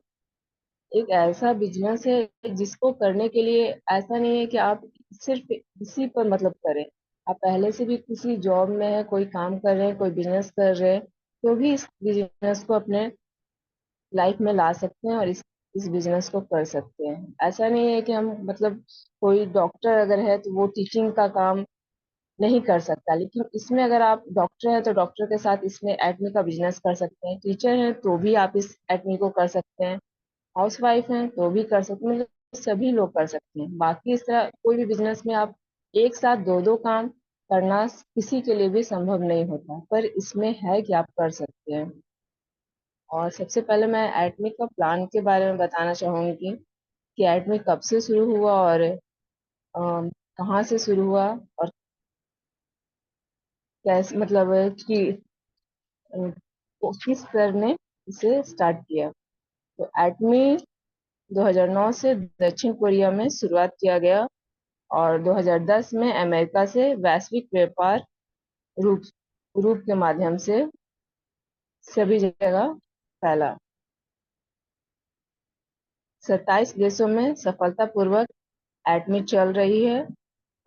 एक ऐसा बिजनेस है जिसको करने के लिए ऐसा नहीं है कि आप सिर्फ इसी पर मतलब करें। आप पहले से भी किसी जॉब में है, कोई काम कर रहे हैं, कोई बिजनेस कर रहे हैं, तो भी इस बिजनेस को अपने लाइफ में ला सकते हैं और इस बिजनेस को कर सकते हैं। ऐसा नहीं है कि हम मतलब कोई डॉक्टर अगर है तो वो टीचिंग का काम नहीं कर सकता। लेकिन इसमें अगर आप डॉक्टर हैं तो डॉक्टर के साथ इसमें एडमी का बिजनेस कर सकते हैं, टीचर हैं तो भी आप इस एडमी को कर सकते हैं, हाउस वाइफ हैं तो भी कर सकते हैं, मतलब सभी लोग कर सकते हैं। बाकी इस तरह कोई भी बिजनेस में आप एक साथ दो दो काम करना किसी के लिए भी संभव नहीं होता, पर इसमें है कि आप कर सकते हैं। और सबसे पहले मैं एडमी का प्लान के बारे में बताना चाहूंगी कि एडमी कब से शुरू हुआ और कहाँ से शुरू हुआ और कैसे, मतलब कि किस सर ने इसे स्टार्ट किया। तो एटमी 2009 से दक्षिण कोरिया में शुरुआत किया गया और 2010 में अमेरिका से वैश्विक व्यापार रूप रूप के माध्यम से सभी जगह फैला। 27 देशों में सफलतापूर्वक एटमी चल रही है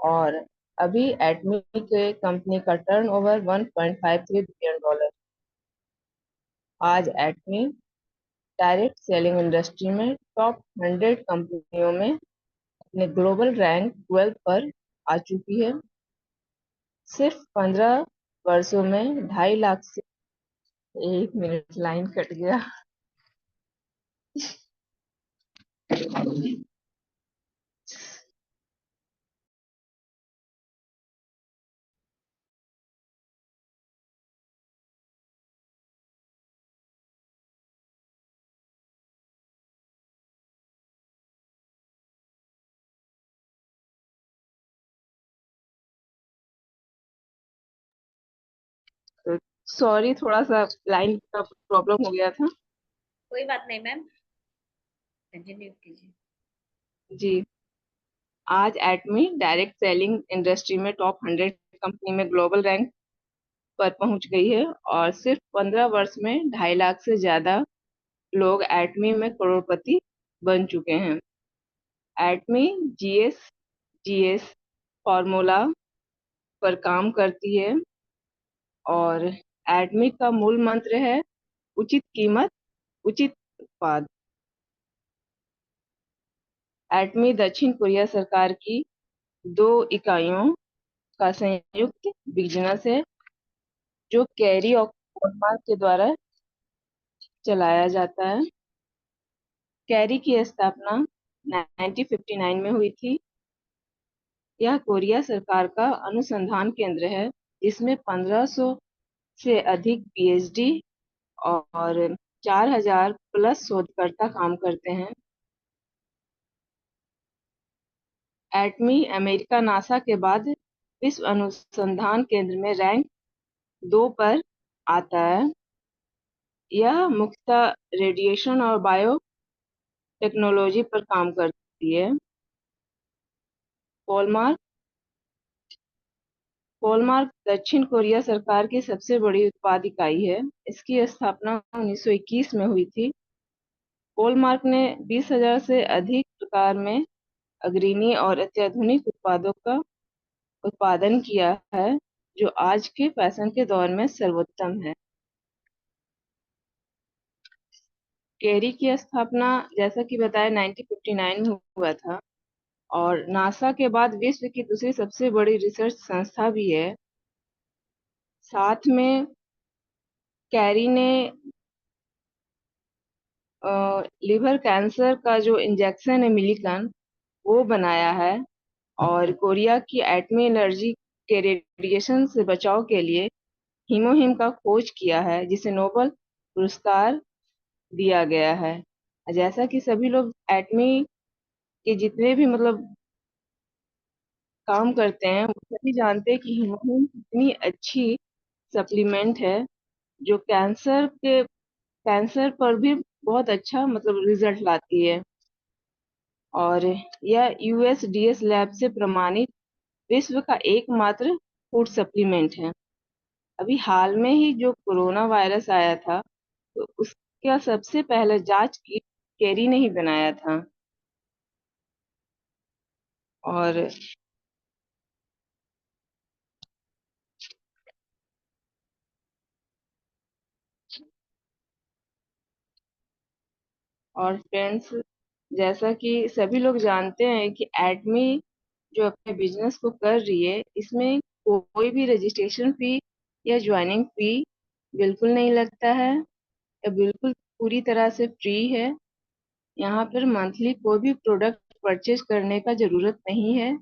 और अभी एटमी के कंपनी का टर्नओवर 1.53 बिलियन डॉलर। आज एटमी डायरेक्ट सेलिंग इंडस्ट्री में टॉप 100 कंपनियों में अपने ग्लोबल रैंक 12 पर आ चुकी है। सिर्फ 15 वर्षों में 2.5 लाख से, 1 मिनट लाइन कट गया। तो सॉरी, थोड़ा सा लाइन का प्रॉब्लम हो गया था। कोई बात नहीं मैम, कंटिन्यू कीजिए। जी, आज एटमी डायरेक्ट सेलिंग इंडस्ट्री में टॉप 100 कंपनी में ग्लोबल रैंक पर पहुंच गई है और सिर्फ 15 वर्ष में 2.5 लाख से ज्यादा लोग एटमी में करोड़पति बन चुके हैं। एटमी जीएस जीएस फॉर्मूला पर काम करती है और एटमी का मूल मंत्र है उचित कीमत, उचित उत्पाद। एटमी दक्षिण कोरिया सरकार की 2 इकाइयों का संयुक्त बिजनेस है जो कैरी और कोलमार्क के द्वारा चलाया जाता है। कैरी की स्थापना 1959 में हुई थी। यह कोरिया सरकार का अनुसंधान केंद्र है जिसमें 1500 से अधिक पीएचडी और 4000 प्लस शोधकर्ता काम करते हैं। एटमी अमेरिका नासा के बाद विश्व अनुसंधान केंद्र में रैंक 2 पर आता है। यह मुख्यतः रेडिएशन और बायो टेक्नोलॉजी पर काम करती है। कोलमार्क कोलमार्क दक्षिण कोरिया सरकार की सबसे बड़ी उत्पाद इकाई है। इसकी स्थापना 1921 में हुई थी। कोलमार्क ने 20,000 से अधिक प्रकार में अग्रणी और अत्याधुनिक उत्पादों का उत्पादन किया है जो आज के फैशन के दौर में सर्वोत्तम है। केरी की स्थापना जैसा कि बताया 1959 में हुआ था और नासा के बाद विश्व की दूसरी सबसे बड़ी रिसर्च संस्था भी है। साथ में कैरी ने लिवर कैंसर का जो इंजेक्शन है मिलिकन, वो बनाया है और कोरिया की एटमी एनर्जी के रेडिएशन से बचाव के लिए हीमोहिम का खोज किया है जिसे नोबेल पुरस्कार दिया गया है। जैसा कि सभी लोग एटमी के जितने भी मतलब काम करते हैं वो सभी जानते हैं कि हीमोहिम इतनी अच्छी सप्लीमेंट है जो कैंसर पर भी बहुत अच्छा मतलब रिजल्ट लाती है और यह यूएसडीएस लैब से प्रमाणित विश्व का एकमात्र फूड सप्लीमेंट है। अभी हाल में ही जो कोरोना वायरस आया था तो उसका सबसे पहले जांच किट केरी ने ही बनाया था। और फ्रेंड्स, जैसा कि सभी लोग जानते हैं कि एडमी जो अपने बिजनेस को कर रही है इसमें कोई भी रजिस्ट्रेशन फी या ज्वाइनिंग फी बिल्कुल नहीं लगता है। यह बिल्कुल पूरी तरह से फ्री है। यहाँ पर मंथली कोई भी प्रोडक्ट परचेज करने का जरूरत नहीं है।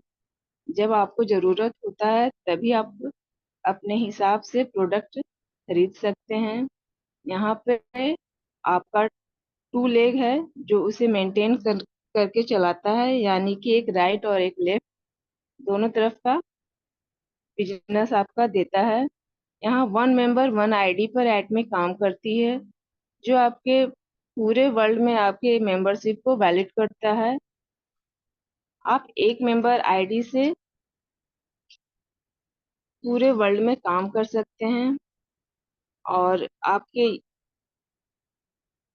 जब आपको जरूरत होता है तभी आप अपने हिसाब से प्रोडक्ट खरीद सकते हैं। यहाँ पे आपका 2 लेग है जो उसे मेंटेन करके चलाता है, यानी कि एक राइट और एक लेफ्ट दोनों तरफ का बिजनेस आपका देता है। यहाँ 1 मेंबर 1 आईडी पर एटमी काम करती है, जो आपके पूरे वर्ल्ड में आपके मेंबरशिप को वैलिड करता है। आप एक मेंबर आईडी से पूरे वर्ल्ड में काम कर सकते हैं और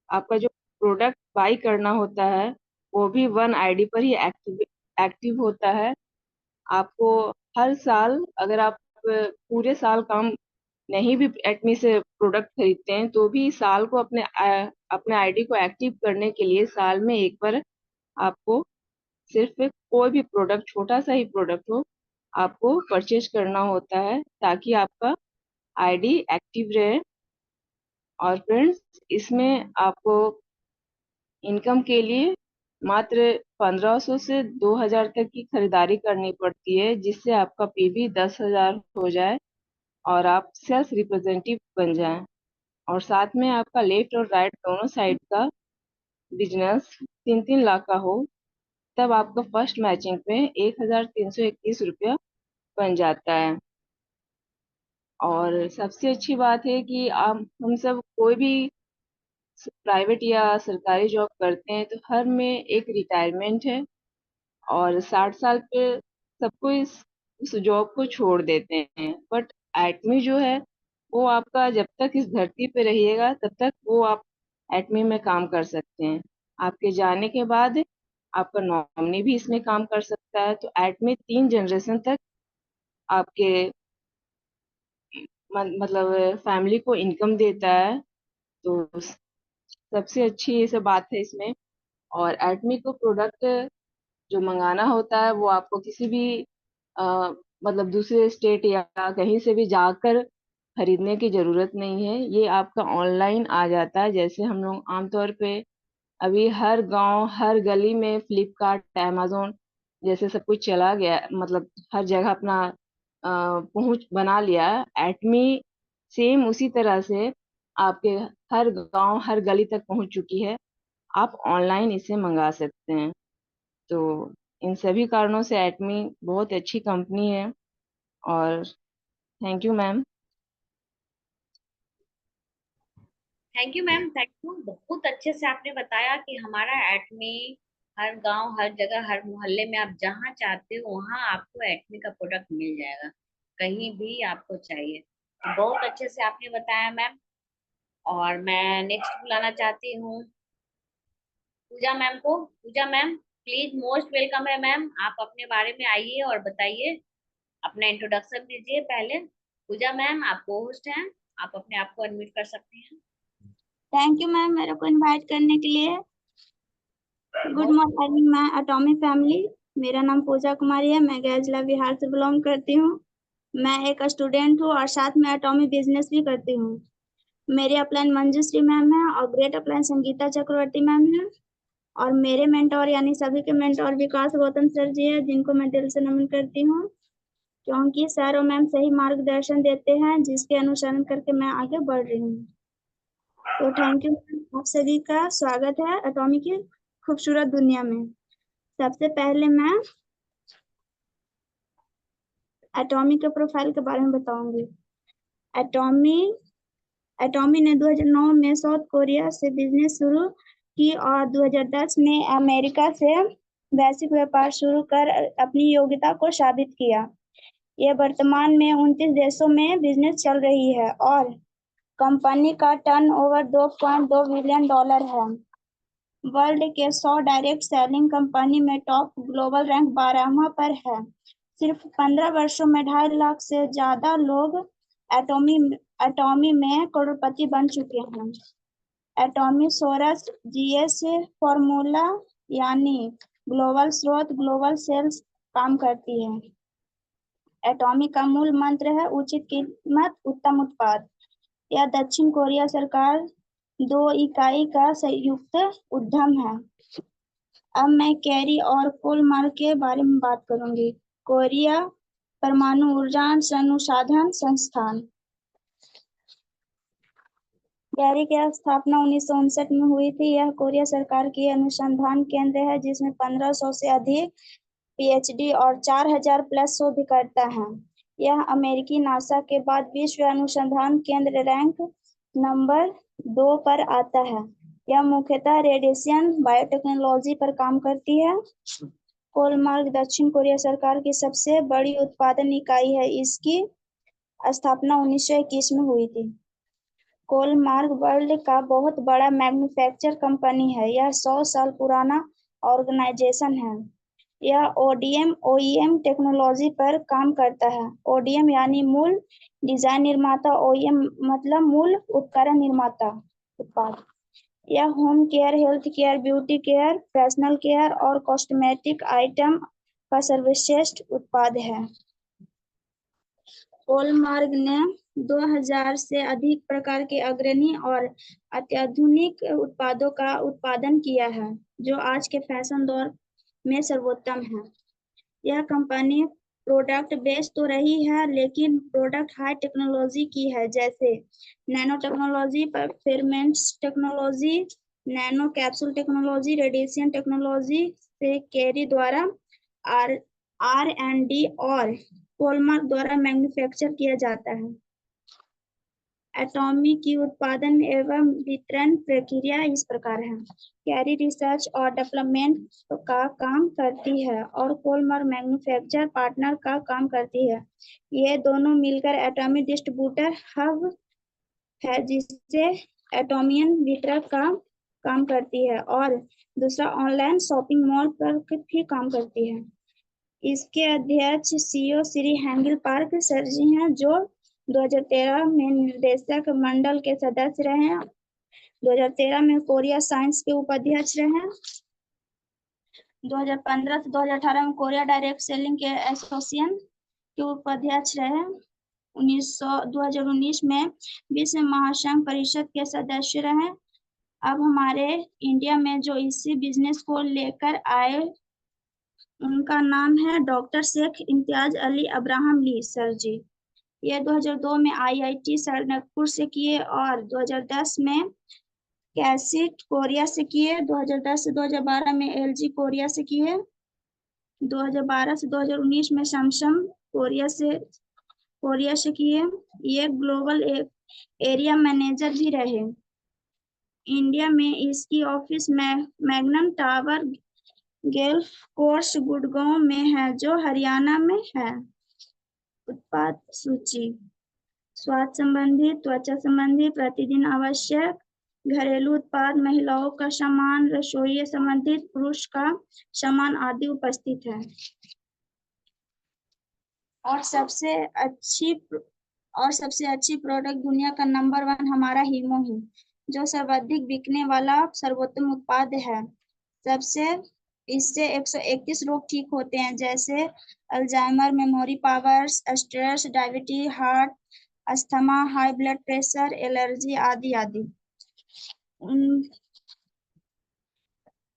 आपका जो प्रोडक्ट बाई करना होता है वो भी 1 आईडी पर ही एक्टिव होता है। आपको हर साल, अगर आप पूरे साल काम नहीं भी एटमी से प्रोडक्ट खरीदते हैं तो भी साल को अपने आईडी को एक्टिव करने के लिए साल में एक बार आपको सिर्फ कोई भी प्रोडक्ट, छोटा सा ही प्रोडक्ट हो, आपको परचेज करना होता है ताकि आपका आईडी एक्टिव रहे। और फ्रेंड्स, इसमें आपको इनकम के लिए मात्र 1500 से 2000 तक की खरीदारी करनी पड़ती है, जिससे आपका पीवी 10,000 हो जाए और आप सेल्स रिप्रेजेंटेटिव बन जाएं। और साथ में आपका लेफ्ट और राइट दोनों साइड का बिजनेस 3-3 लाख का हो, तब आपका फर्स्ट मैचिंग पे 1321 रुपया बन जाता है। और सबसे अच्छी बात है कि आप हम सब कोई भी प्राइवेट या सरकारी जॉब करते हैं तो हर में एक रिटायरमेंट है और 60 साल पे सबको इस जॉब को छोड़ देते हैं। बट एटमी जो है वो आपका जब तक इस धरती पे रहिएगा तब तक वो आप एटमी में काम कर सकते हैं। आपके जाने के बाद आपका नॉमिनी भी इसमें काम कर सकता है। तो एटमी 3 जनरेशन तक आपके मतलब फैमिली को इनकम देता है। तो सबसे अच्छी ये सब बात है इसमें। और एटमी को प्रोडक्ट जो मंगाना होता है वो आपको किसी भी मतलब दूसरे स्टेट या कहीं से भी जाकर खरीदने की जरूरत नहीं है। ये आपका ऑनलाइन आ जाता है। जैसे हम लोग आमतौर पे अभी हर गांव हर गली में फ्लिपकार्ट, अमेजोन जैसे सब कुछ चला गया, मतलब हर जगह अपना पहुंच बना लिया है। एटमी सेम उसी तरह से आपके हर गांव हर गली तक पहुंच चुकी है। आप ऑनलाइन इसे मंगा सकते हैं। तो इन सभी कारणों से एटमी बहुत अच्छी कंपनी है। और thank you ma'am. Thank you ma'am, thank you. बहुत अच्छे से आपने बताया कि हमारा एटमी हर गांव हर जगह हर मोहल्ले में आप जहाँ चाहते हो वहाँ आपको एटमी का प्रोडक्ट मिल जाएगा, कहीं भी आपको चाहिए। तो बहुत अच्छे से आपने बताया मैम। और मैं नेक्स्ट बुलाना चाहती हूँ पूजा मैम को। पूजा मैम, प्लीज, मोस्ट वेलकम है मैम। आप अपने बारे में आइए और बताइए, अपना इंट्रोडक्शन दीजिए पहले। पूजा मैम, आप होस्ट हैं, आप अपने आप को अनम्यूट कर सकते हैं। थैंक यू मैम मेरे को इनवाइट करने के लिए। गुड मॉर्निंग मैं एटॉमी फैमिली। मेरा नाम पूजा कुमारी है। मैं गया जिला बिहार से बिलोंग करती हूँ। मैं एक स्टूडेंट हूँ और साथ में एटॉमी बिजनेस भी करती हूँ। मेरी अपलाइन मंजूश्री मैम है और ग्रेट अपलाइन संगीता चक्रवर्ती मैम है। और मेरे मेंटोर यानी सभी के मेंटोर विकास गौतम सर जी है, जिनको मैं दिल से नमन करती हूँ, क्योंकि सर और मैम सही मार्गदर्शन देते हैं जिसके अनुसरण करके मैं आगे बढ़ रही हूँ। तो थैंक यू, आप सभी का स्वागत है एटॉमी की खूबसूरत दुनिया में। सबसे पहले मैं एटॉमी के प्रोफाइल के बारे में बताऊंगी। एटॉमी ने 2009 में साउथ कोरिया से बिजनेस शुरू की और 2010 में अमेरिका से वैश्विक व्यापार शुरू कर अपनी योग्यता को साबित किया। यह वर्तमान में 29 देशों में बिजनेस चल रही है और कंपनी का टर्नओवर $2.2 बिलियन है। वर्ल्ड के 100 डायरेक्ट सेलिंग कंपनी में टॉप ग्लोबल रैंक 12वां पर है। सिर्फ 15 वर्षों में 2.5 लाख से ज्यादा लोग एटॉमी में करोड़पति बन चुके हैं। एटॉमी सोरस जीएस फॉर्मूला यानी ग्लोबल स्रोत ग्लोबल सेल्स काम करती है। एटॉमी का मूल मंत्र है उचित कीमत उत्तम उत्पाद। यह दक्षिण कोरिया सरकार 2 इकाई का संयुक्त उद्यम है। अब मैं कैरी और कोलमार्क के बारे में बात करूंगी। कोरिया परमाणु ऊर्जा अनुसंधान संस्थान। कैरी की स्थापना 1959 में हुई थी। यह कोरिया सरकार की अनुसंधान केंद्र है जिसमें 1500 से अधिक पीएचडी और 4000 प्लस शोधकर्ता हैं। यह अमेरिकी नासा के बाद विश्व अनुसंधान केंद्र रैंक नंबर 2 पर आता है। यह मुख्यतः रेडिएशन बायोटेक्नोलॉजी पर काम करती है। कोलमार्क दक्षिण कोरिया सरकार की सबसे बड़ी उत्पादन इकाई है। इसकी स्थापना 1921 में हुई थी। कोलमार्क वर्ल्ड का बहुत बड़ा मैन्युफैक्चर कंपनी है। यह 100 साल पुराना ऑर्गेनाइजेशन है। यह ओडीएम ओईएम टेक्नोलॉजी पर काम करता है। ओडीएम यानी मूल डिजाइन निर्माता, ओईएम मतलब मूल उपकरण निर्माता उत्पाद। यह home care, health care, beauty care, personal care और कॉस्मेटिक आइटम का सर्वश्रेष्ठ उत्पाद है। कोलमार्क ने 2000 से अधिक प्रकार के अग्रणी और अत्याधुनिक उत्पादों का उत्पादन किया है जो आज के फैशन दौर में सर्वोत्तम है। यह कंपनी प्रोडक्ट बेच तो रही है लेकिन प्रोडक्ट हाई टेक्नोलॉजी की है, जैसे nano technology, performance technology, nano capsule technology, radiation technology से कैरी द्वारा R&D और कोलमार्क द्वारा मैन्युफैक्चर किया जाता है। एटॉमी की उत्पादन एवं वितरण प्रक्रिया इस प्रकार है। कैरी रिसर्च और डेवलपमेंट का काम करती है और कोलमार्क मैन्युफैक्चर पार्टनर का काम करती है। ये दोनों मिलकर एटॉमी डिस्ट्रीब्यूटर हब है जिससे एटॉमियन वितरक का काम करती है और दूसरा ऑनलाइन शॉपिंग मॉल पर भी काम करती है। इसके अध्यक्ष सीईओ श्री हैंगिल पार्क सर जी हैं जो 2013 में निर्देशक मंडल के सदस्य रहे। 2013 में कोरिया साइंस के उपाध्यक्ष रहे। 2015 से 2018 में कोरिया डायरेक्ट सेलिंग के एसोसिएशन के उपाध्यक्ष रहे। 2019 में विश्व महासंघ परिषद के सदस्य रहे। अब हमारे इंडिया में जो इसी बिजनेस को लेकर आए उनका नाम है डॉक्टर शेख इम्तियाज अली अब्राहम ली सर जी। ये 2002 में आईआईटी नागपुर से किए और 2010 में कैसिट कोरिया से किए। 2010 से 2012 में एलजी कोरिया से किए। 2012 से 2019 में सैमसंग कोरिया से किए। ये ग्लोबल एरिया मैनेजर भी रहे। इंडिया में इसकी office magnum tower golf course Gurgaon में है जो हरियाणा में है। उत्पाद सूची: स्वास्थ्य संबंधी, त्वचा संबंधी, प्रतिदिन आवश्यक घरेलू उत्पाद, महिलाओं का सामान, रसोई संबंधित, पुरुष का सामान आदि उपस्थित है। और सबसे अच्छी प्रोडक्ट दुनिया का नंबर 1 हमारा हीमो है जो सर्वाधिक बिकने वाला सर्वोत्तम उत्पाद है। इससे 131 रोग ठीक होते हैं जैसे Alzheimer, memory power, stress, diabetes, heart, asthma, high blood pressure, allergy आदि आदि।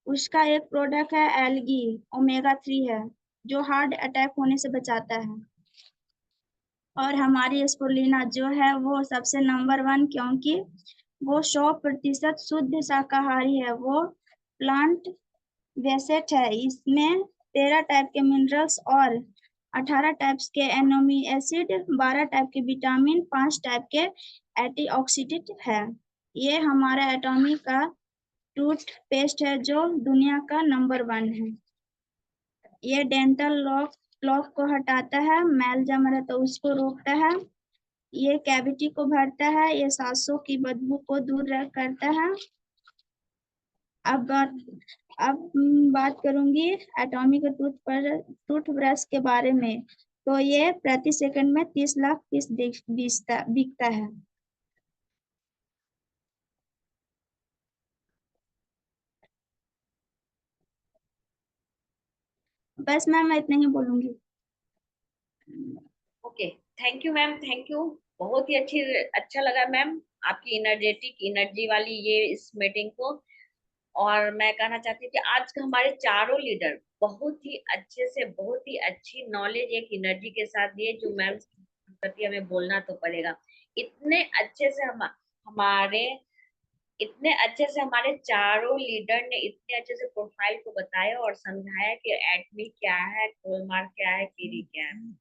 उसका एक प्रोडक्ट है एल्गी ओमेगा 3 है जो हार्ट अटैक होने से बचाता है। और हमारी स्पुरुलिना जो है वो सबसे नंबर 1 क्योंकि वो 100% शुद्ध शाकाहारी है। वो प्लांट बेस्ड है। इसमें 13 टाइप के मिनरल्स और 18 टाइप्स के एमिनो एसिड, 12 टाइप के विटामिन, 5 टाइप के एंटीऑक्सीडेंट है। ये हमारा एटॉमी का टूथपेस्ट है जो दुनिया का नंबर 1 है। ये डेंटल प्लॉक को हटाता है, मैल जमा रहता है उसको रोकता है, ये कैविटी को भरता है, ये सांसों की बदबू को दूर करता है। अब बात करूंगी एटॉमिक टूथब्रश के बारे में। तो ये प्रति सेकंड में 30 लाख पीस बिकता है। बस मैम मैं इतना ही बोलूंगी। Okay, thank you ma'am, thank you. बहुत ही अच्छा लगा मैम आपकी एनर्जेटिक एनर्जी वाली ये इस मीटिंग को। और मैं कहना चाहती हूँ कि आज का हमारे चारों लीडर बहुत ही अच्छे से, बहुत ही अच्छी नॉलेज एक एनर्जी के साथ दिए, जो मैम के प्रति हमें बोलना तो पड़ेगा। इतने अच्छे से हमारे इतने अच्छे से हमारे चारों लीडर ने इतने अच्छे से प्रोफाइल को बताया और समझाया कि एटमी क्या है, कोलमार्क क्या है, केरी क्या है।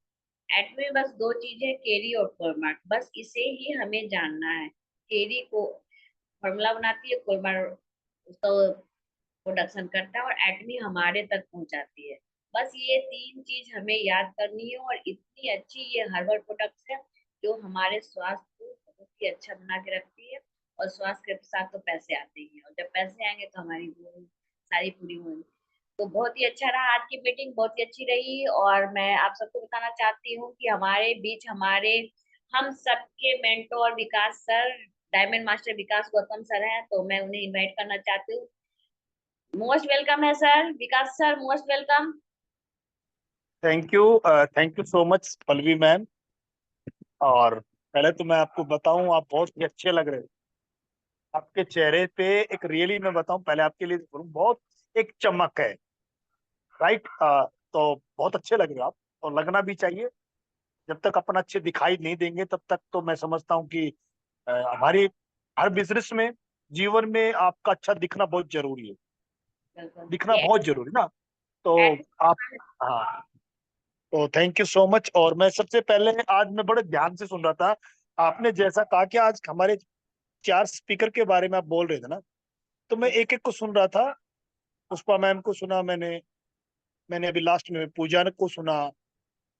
एटमी में बस दो चीज है, केरी और कोलमार्क, बस इसे ही हमें जानना है। केरी को फॉर्मूला बनाती है, कोलमार्क उसका प्रोडक्शन करता है, और एटमी हमारे तक पहुंचाती है। बस ये तीन चीज हमें याद करनी है। और इतनी अच्छी ये हर्बल प्रोडक्ट्स है जो हमारे स्वास्थ्य को बहुत ही अच्छा बना के रखती है। और स्वास्थ्य के साथ तो पैसे आते ही हैं, और जब पैसे आएंगे तो हमारी वो सारी पूरी होंगी। तो बहुत ही अच्छा रहा, आज की मीटिंग बहुत ही अच्छी रही। और मैं आप सबको बताना चाहती हूँ कि हमारे बीच हम सबके मेंटोर विकास सर, डायमंड मास्टर विकास गौतम सर हैं, तो मैं उन्हें इनवाइट करना चाहती हूँ। मोस्ट वेलकम है sir, Vikas sir, most welcome. Thank you so much Pallavi ma'am. और पहले तो मैं आपको बताऊं, आप बहुत ही अच्छे लग रहे हैं। आपके चेहरे पे एक रियली मैं बताऊं, पहले आपके लिए बोलूं, बहुत एक चमक है। राइट। तो बहुत अच्छे लग रहे हो आप, और लगना भी चाहिए। जब तक अपना अच्छे दिखाई नहीं देंगे तब तक तो मैं समझता हूँ कि हमारी हर बिजनेस में, जीवन में आपका अच्छा दिखना बहुत जरूरी है। बिल्कुल दिखना ये बहुत जरूरी ना। तो एट- आप, हाँ, तो थैंक यू सो मच। और मैं सबसे पहले, आज मैं बड़े ध्यान से सुन रहा था, आपने जैसा कहा कि आज हमारे 4 स्पीकर के बारे में आप बोल रहे थे ना, तो मैं एक एक को सुन रहा था। पुष्पा मैम को सुना मैंने, मैंने अभी लास्ट में पूजा को सुना,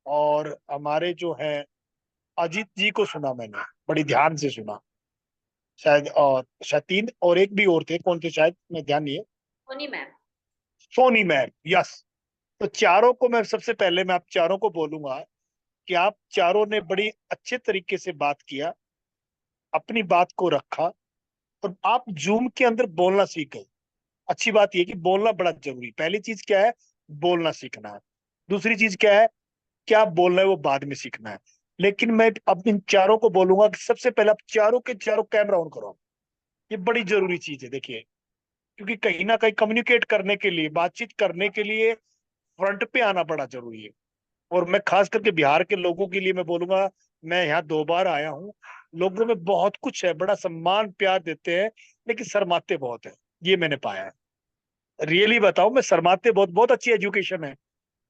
और हमारे जो है अजीत जी को सुना मैंने, बड़ी ध्यान से सुना। शायद, और शायद 3 और एक भी और थे, कौन थे शायद, मैं ध्यान नहीं है। Soni ma'am. Soni ma'am, yes. तो चारों को मैं सबसे पहले, मैं आप चारों को बोलूंगा कि आप चारों ने बड़ी अच्छे तरीके से बात किया, अपनी बात को रखा, और आप जूम के अंदर बोलना सीख गए। अच्छी बात यह कि बोलना बड़ा जरूरी। पहली चीज क्या है, बोलना सीखना है। दूसरी चीज क्या है, क्या बोलना है वो बाद में सीखना है। लेकिन मैं अब इन चारों को बोलूंगा कि सबसे पहले आप चारों के चारों कैमरा ऑन करो। ये बड़ी जरूरी चीज है, देखिए। क्योंकि कहीं ना कहीं कम्युनिकेट करने के लिए, बातचीत करने के लिए फ्रंट पे आना बड़ा जरूरी है। और मैं खास करके बिहार के लोगों के लिए मैं बोलूंगा, मैं यहाँ 2 बार आया हूँ। लोगों में बहुत कुछ है, बड़ा सम्मान प्यार देते हैं, लेकिन शर्माते बहुत है। ये मैंने पाया है। रियली बताऊं, मैं शर्माते बहुत, बहुत अच्छी एजुकेशन है,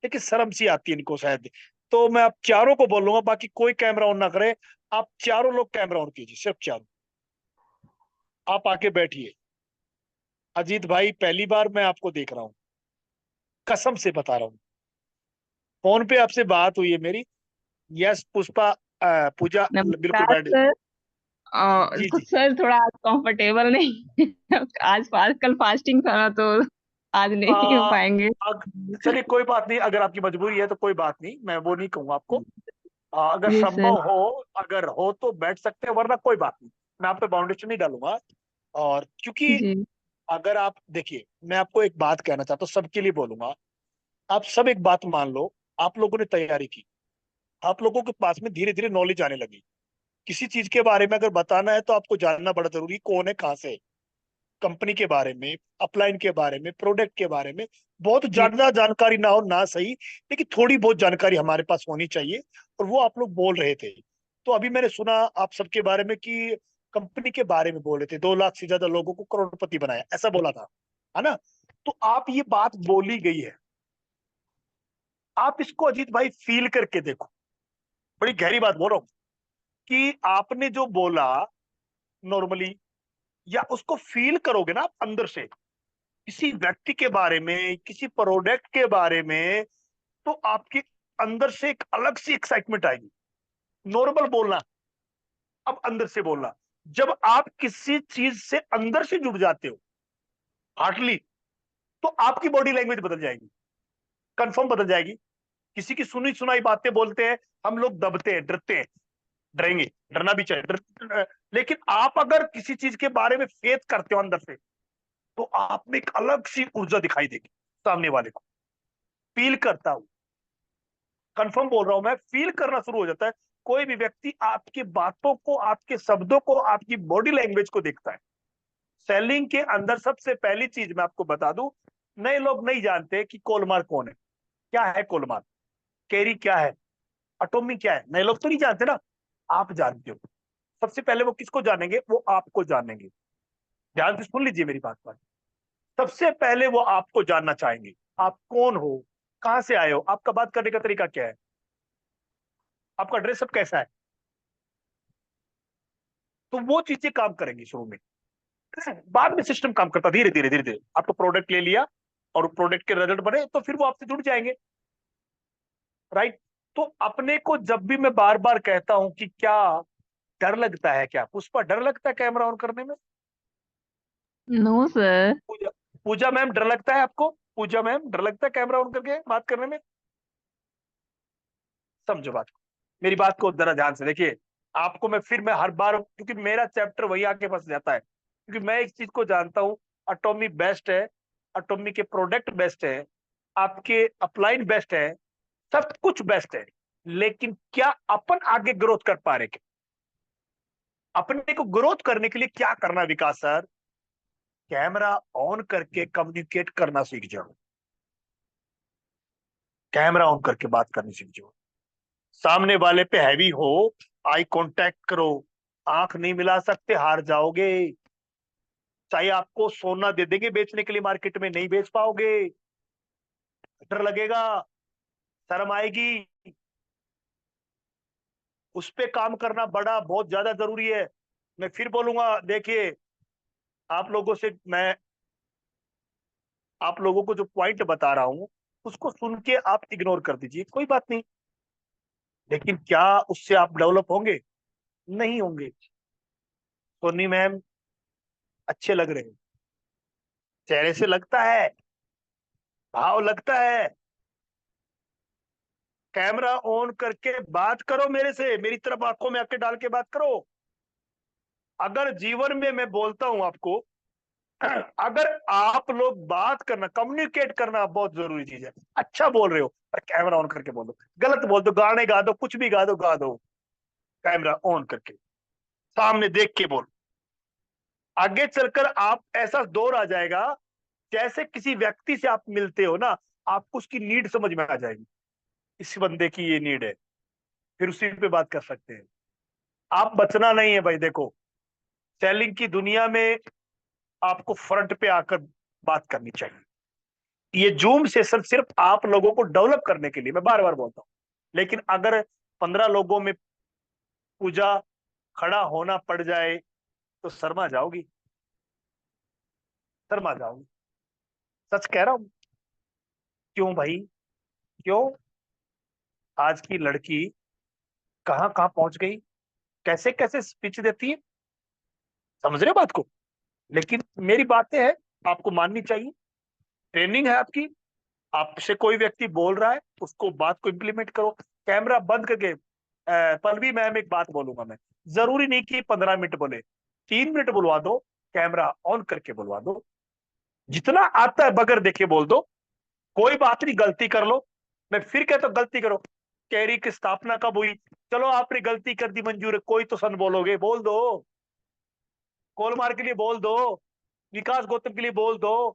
लेकिन शर्म सी आती है इनको शायद। तो मैं आप चारों को बोलूंगा, बाकी कोई कैमरा ऑन ना करे। आप चारों लोग कैमरा ऑन कीजिए, सिर्फ चारों। आप आके बैठिए। अजीत भाई, पहली बार मैं आपको देख रहा हूँ, कसम से बता रहा हूँ। फोन पे आपसे बात हुई है मेरी। यस पुष्पा, पूजा बिल्कुल नमस्कार बैठ। सर। जी तो जी। सर थोड़ा आज कंफर्टेबल नहीं आज कल फास्टिंग था ना, तो आज नहीं हो आ, पाएंगे। चलिए कोई बात नहीं, अगर आपकी मजबूरी है तो कोई बात नहीं, मैं वो नहीं कहूंगा आपको। अगर जी सर। संभव हो, अगर हो तो बैठ सकते हैं, वरना कोई बात नहीं। मैं आप पे बाउंडेशन नहीं डालूंगा। और क्योंकि जी अगर आप देखिए, मैं आपको एक बात कहना चाहता हूँ, सबके लिए बोलूंगा। आप सब एक बात मान लो, आप लोगों ने तैयारी की, आप लोगों के पास में धीरे धीरे नॉलेज आने लगी। किसी चीज के बारे में अगर बताना है तो आपको जानना बड़ा जरूरी, कौन है कहाँ से है। कंपनी के बारे में, अपलाइन के बारे में, प्रोडक्ट के बारे में बहुत जी ज्यादा जानकारी ना हो ना सही, लेकिन थोड़ी बहुत जानकारी हमारे पास होनी चाहिए। और वो आप लोग बोल रहे थे। तो अभी मैंने सुना आप सबके बारे में कि कंपनी के बारे में बोल रहे थे, 2 लाख से ज्यादा लोगों को करोड़पति बनाया, ऐसा बोला था, है ना। तो आप ये बात बोली गई है, आप इसको अजीत भाई फील करके देखो। बड़ी गहरी बात बोल रहा हूँ कि आपने जो बोला नॉर्मली, या उसको फील करोगे ना आप अंदर से, किसी व्यक्ति के बारे में, किसी प्रोडक्ट के बारे में, तो आपके अंदर से एक अलग सी एक्साइटमेंट आएगी। नॉर्मल बोलना, अब अंदर से बोलना। जब आप किसी चीज से अंदर से जुड़ जाते हो, हार्टली, तो आपकी बॉडी लैंग्वेज बदल जाएगी, कंफर्म बदल जाएगी। किसी की सुनी सुनाई बातें बोलते हैं, हम लोग दबते हैं, डरते हैं, डरेंगे, डरना भी चाहिए, लेकिन आप अगर किसी चीज के बारे में फेथ करते हो अंदर से, तो आप में एक अलग सी ऊर्जा दिखाई देगी सामने वाले को। फील करता हूं, कंफर्म बोल रहा हूं मैं, फील करना शुरू हो जाता है। कोई भी व्यक्ति आपकी बातों को, आपके शब्दों को, आपकी बॉडी लैंग्वेज को देखता है। सेलिंग के अंदर सबसे पहली चीज मैं आपको बता दूं, नए लोग नहीं जानते कि कोलमार कौन है, क्या है कोलमार, केरी क्या है, एटॉमी क्या है। नए लोग तो नहीं जानते ना, आप जानते हो। सबसे पहले वो किसको जानेंगे? वो आपको जानेंगे। ध्यान से सुन लीजिए मेरी बात पर। सबसे पहले वो आपको जानना चाहेंगे, आप कौन हो, कहां से आए हो, आपका बात करने का तरीका क्या है, आपका ड्रेसअप कैसा है। तो वो चीजें काम करेंगी शुरू में, बाद में सिस्टम काम करता धीरे धीरे धीरे धीरे। आपको प्रोडक्ट ले लिया और प्रोडक्ट के रिजल्ट बने तो फिर वो आपसे जुड़ जाएंगे, राइट। तो अपने को जब भी मैं बार बार कहता हूं कि क्या डर लगता है, क्या पुष्पा डर लगता है कैमरा ऑन करने में? No sir. Pooja, Pooja ma'am डर लगता है आपको? पूजा मैम डर लगता है कैमरा ऑन करके बात करने में? समझो बात को, मेरी बात को जरा ध्यान से देखिए। आपको मैं हर बार, क्योंकि मेरा चैप्टर वही आके फंस जाता है, क्योंकि मैं एक चीज को जानता हूं, एटॉमी बेस्ट है, एटॉमी के प्रोडक्ट बेस्ट है, आपके अपलाइन बेस्ट है, सब कुछ बेस्ट है, लेकिन क्या अपन आगे ग्रोथ कर पा रहे? अपने को ग्रोथ करने के लिए क्या करना विकास सर? कैमरा ऑन करके कम्युनिकेट करना सीख जाओ, कैमरा ऑन करके बात करनी सीख जाओ। सामने वाले पे हैवी हो, आई कांटेक्ट करो, आंख नहीं मिला सकते हार जाओगे। चाहे आपको सोना दे देंगे बेचने के लिए, मार्केट में नहीं बेच पाओगे, डर लगेगा, शर्म आएगी। उस पे काम करना बड़ा बहुत ज्यादा जरूरी है। मैं फिर बोलूंगा, देखिए आप लोगों से मैं, आप लोगों को जो पॉइंट बता रहा हूं उसको सुन के आप इग्नोर कर दीजिए, कोई बात नहीं, लेकिन क्या उससे आप डेवलप होंगे? नहीं होंगे। सोनी मैम अच्छे लग रहे हैं, चेहरे से लगता है, भाव लगता है। कैमरा ऑन करके बात करो मेरे से, मेरी तरफ आंखों में आंखें डाल के बात करो। अगर जीवन में मैं बोलता हूं आपको, अगर आप लोग बात करना, कम्युनिकेट करना बहुत जरूरी चीज है। अच्छा बोल रहे हो पर कैमरा ऑन करके बोल दो, गलत बोल दो, गाने गा दो, कुछ भी गा दो, गा दो, कैमरा ऑन करके सामने देख के बोल। आगे चलकर आप ऐसा दौर आ जाएगा, जैसे किसी व्यक्ति से आप मिलते हो ना, आपको उसकी नीड समझ में आ जाएगी, इस बंदे की ये नीड है, फिर उसी पे बात कर सकते हैं। आप बचना नहीं है भाई। देखो सेलिंग की दुनिया में आपको फ्रंट पे आकर बात करनी चाहिए। ये जूम सेशन सिर्फ आप लोगों को डेवलप करने के लिए, मैं बार बार बोलता हूं, लेकिन अगर 15 लोगों में पूजा खड़ा होना पड़ जाए तो शर्मा जाओगी, शर्मा जाओगी, सच कह रहा हूं। क्यों भाई, क्यों? आज की लड़की कहां कहां पहुंच गई, कैसे कैसे स्पीच देती है, समझ रहे हो बात को? लेकिन मेरी बातें हैं, आपको माननी चाहिए, ट्रेनिंग है आपकी। आपसे कोई व्यक्ति बोल रहा है, उसको बात को इम्प्लीमेंट करो, कैमरा बंद करके। पल्लवी मैम एक बात बोलूंगा मैं, जरूरी नहीं कि 15 मिनट बोले, 3 मिनट बुलवा दो, कैमरा ऑन करके बुलवा दो, जितना आता है बगैर देखे बोल दो। कोई बात नहीं, गलती कर लो, मैं फिर कहता हूं गलती करो। कैरी की स्थापना कब हुई? चलो आपने गलती कर दी, मंजूर है, कोई तो सन बोलोगे, बोल दो, कोलमार के लिए बोल दो, विकास गौतम के लिए बोल दो,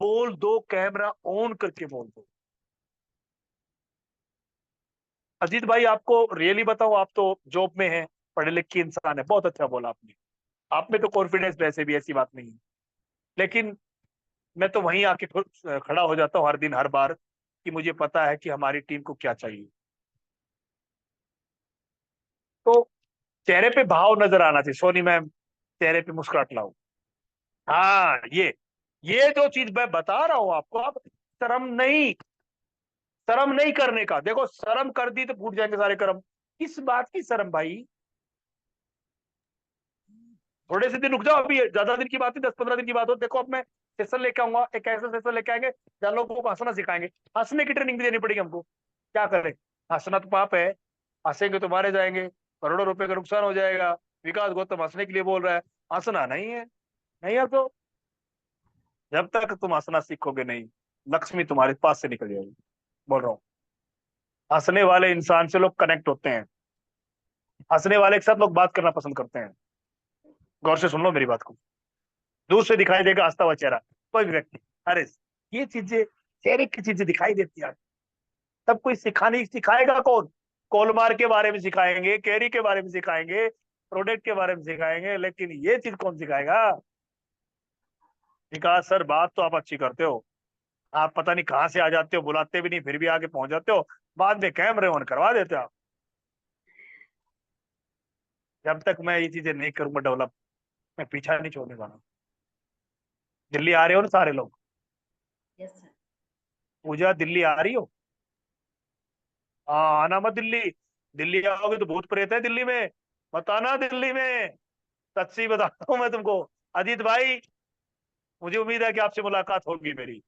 बोल दो, कैमरा ऑन करके बोल दो। अजीत भाई आपको रियली बताऊं, आप तो जॉब में हैं, पढ़े लिखे इंसान है, बहुत अच्छा बोला आपने, आप में तो कॉन्फिडेंस वैसे भी, ऐसी बात नहीं है। लेकिन मैं तो वहीं आके खड़ा हो जाता हूँ हर दिन हर बार, कि मुझे पता है कि हमारी टीम को क्या चाहिए। तो चेहरे पे भाव नजर आना चाहिए। सोनी मैम चेहरे पे मुस्कुराहट लाओ। हाँ, ये जो चीज मैं बता रहा हूं आपको, आप शर्म नहीं करने का। देखो शर्म कर दी तो फूट जाएंगे सारे कर्म। किस बात की शर्म भाई? थोड़े से दिन रुक जाओ, अभी ज्यादा दिन की बात है, 10-15 दिन की बात हो। देखो अब मैं सेशन लेके आऊंगा, एक ऐसा सेशन लेके आएंगे जहां लोगों को हंसना सिखाएंगे। हंसने की ट्रेनिंग भी देनी पड़ेगी हमको, क्या करें? हंसना तो पाप है, हंसेंगे तो मारे जाएंगे, करोड़ों रुपए का नुकसान हो जाएगा। विकास गौतम हंसने के लिए बोल रहा है, हंसना नहीं है। नहीं है तो जब तक तुम हंसना सीखोगे नहीं, लक्ष्मी तुम्हारे पास से निकल जाएगी, बोल रहा हूँ। हंसने वाले इंसान से लोग कनेक्ट होते हैं, हंसने वाले के साथ लोग बात करना पसंद करते हैं। गौर से सुन लो मेरी बात को। दूर से दिखाई देगा हंसता हुआ चेहरा कोई भी व्यक्ति, अरे ये चीजें, चेहरे की चीजें दिखाई देती है। तब कोई सिखाने सिखाएगा कौन? कोलमार के बारे में सिखाएंगे, कैरी के बारे में सिखाएंगे, प्रोडक्ट के बारे में सिखाएंगे, लेकिन ये चीज कौन सिखाएगा? विकास सर, बात तो आप अच्छी करते हो, आप पता नहीं कहाँ से आ जाते हो, बुलाते भी नहीं फिर भी आके पहुंच जाते हो, बाद में कैमरे ऑन करवा देते हो आप। जब तक मैं ये चीजें नहीं करूंगा डेवलप, मैं पीछा नहीं छोड़ने वाला। दिल्ली आ रहे हो ना सारे लोग? Yes sir. पूजा दिल्ली आ रही हो? हाँ, आना मत दिल्ली। दिल्ली आओगे तो भूत प्रेत है दिल्ली में, मत आना दिल्ली में, सच्ची बताता हूँ मैं तुमको। अजीत भाई, मुझे उम्मीद है कि आपसे मुलाकात होगी मेरी,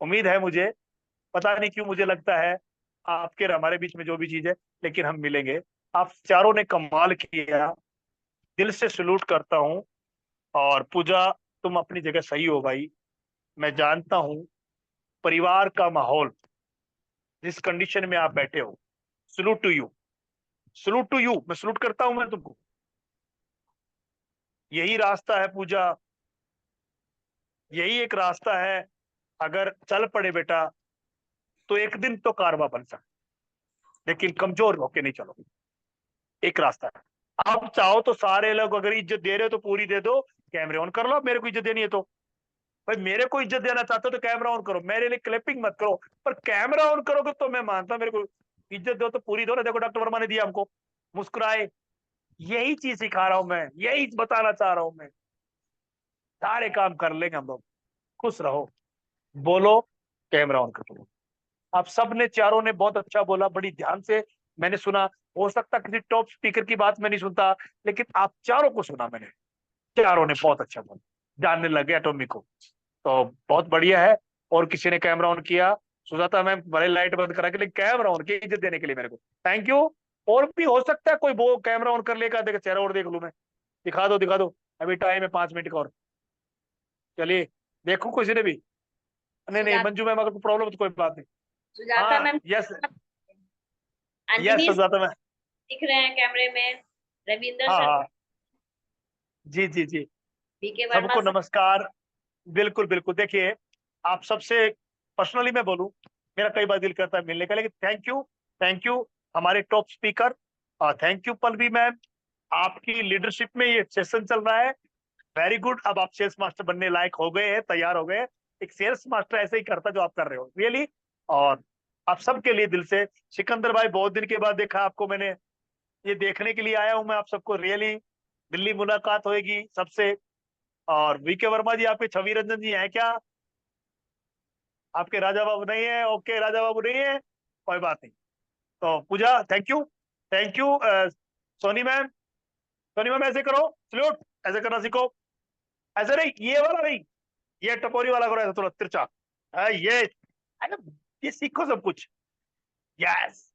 उम्मीद है मुझे, पता नहीं क्यों मुझे लगता है आपके और हमारे बीच में जो भी चीज है, लेकिन हम मिलेंगे। आप चारों ने कमाल किया, दिल से सलूट करता हूँ। और पूजा, तुम अपनी जगह सही हो भाई। मैं जानता हूँ परिवार का माहौल, जिस कंडीशन में आप बैठे हो, salute to you, salute to you, मैं सलूट करता हूं मैं तुमको। यही रास्ता है पूजा, यही एक रास्ता है। अगर चल पड़े बेटा तो एक दिन तो कारवा बन सकता, लेकिन कमजोर होके नहीं चलो। एक रास्ता है। आप चाहो तो सारे लोग अगर इज्जत दे रहे हो तो पूरी दे दो, कैमरे ऑन कर लो। मेरे को इज्जत देनी है तो भाई, मेरे को इज्जत देना चाहते हो तो कैमरा ऑन करो, मेरे लिए क्लिपिंग मत करो, पर कैमरा ऑन करोगे तो मैं मानता हूं मेरे को इज्जत दो तो पूरी दो ना। देखो डॉक्टर वर्मा ने दिया हमको, मुस्कुराए। यही चीज सिखा रहा हूं मैं, यही बताना चाह रहा हूं मैं। सारे काम कर लेंगे हम लोग, खुश रहो, बोलो, कैमरा ऑन कर लो। आप सब ने, चारों ने बहुत अच्छा बोला, बड़ी ध्यान से मैंने सुना। हो सकता किसी टॉप स्पीकर की बात मैं नहीं सुनता, लेकिन आप चारों को सुना मैंने। चारों ने बहुत अच्छा बोला, जानने लगे एटॉमिक को, तो बहुत बढ़िया है। और किसी ने कैमरा ऑन किया, सुजाता मैम भले लाइट बंद करा के, लेकिन कैमरा ऑन की इज्जत देने के लिए मेरे को थैंक यू। और भी हो सकता है कोई वो कैमरा ऑन कर लेगा, देख चेहरा और देख लूं मैं। दिखा दो दिखा दो, अभी टाइम है 5 मिनट का और। चलिए, देखो किसी ने भी, नहीं नहीं सुजाता, मंजू मैम अगर कोई प्रॉब्लम तो कोई बात नहीं। सुजाता हाँ ma'am, yes, yes Anjali Sujata ma'am. दिख रहे हैं कैमरे में, रविंदर हाँ सर, हाँ, जी जी जी, बीके वर्मा सबको सर। नमस्कार। बिल्कुल बिल्कुल, देखिए आप सबसे पर्सनली मैं बोलूं, मेरा कई बार दिल करता है मिलने का, लेकिन थैंक यू, थैंक यू हमारे top speaker, thank you Pallavi ma'am. आपकी लीडरशिप में ये सेशन चल रहा है, वेरी गुड। अब आप सेल्स मास्टर बनने लायक हो गए हैं, तैयार हो गए हैं। एक सेल्स मास्टर ऐसे ही करता जो आप कर रहे हो, रियली। और आप सबके लिए दिल से, सिकंदर भाई बहुत दिन के बाद देखा आपको मैंने, ये देखने के लिए आया हूं मैं आप सबको, रियली। दिल्ली मुलाकात होगी सबसे। और वीके वर्मा जी, आपके छवि रंजन जी हैं क्या? आपके राजा बाबू नहीं है? ओके, राजा बाबू नहीं है, कोई बात नहीं। तो Pooja thank you, thank you. Soni ma'am, Soni ma'am ऐसे करो, सल्यूट, ऐसे करना सीखो। ऐसे नहीं, ये वाला नहीं, ये टपोरी वाला करो, ऐसा थोड़ा तिरछा। ये, अरे ये सीखो सब कुछ। यस,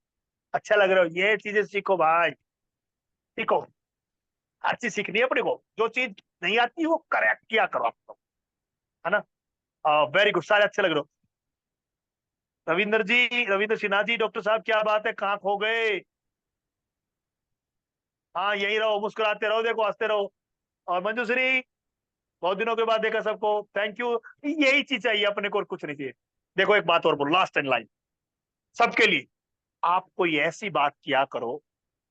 अच्छा लग रहा हो, ये चीजें सीखो भाई, सीखो। हर चीज सीखनी है अपने को, जो चीज नहीं आती वो करेक्ट किया करो आप लोग, है ना? वेरी गुड, सारे अच्छे लग रहे हो। रविंदर जी, रविंदर सिन्हा जी, डॉक्टर साहब क्या बात है, कहाँ खो गए? हाँ यही रहो, मुस्कुराते रहो, देखो हंसते रहो। और मंजूश्री, बहुत दिनों के बाद देखा सबको, थैंक यू। यही चीज चाहिए अपने को और कुछ नहीं चाहिए। देखो एक बात और बोलो, लास्ट एंड लाइन सबके लिए, आप कोई ऐसी बात किया करो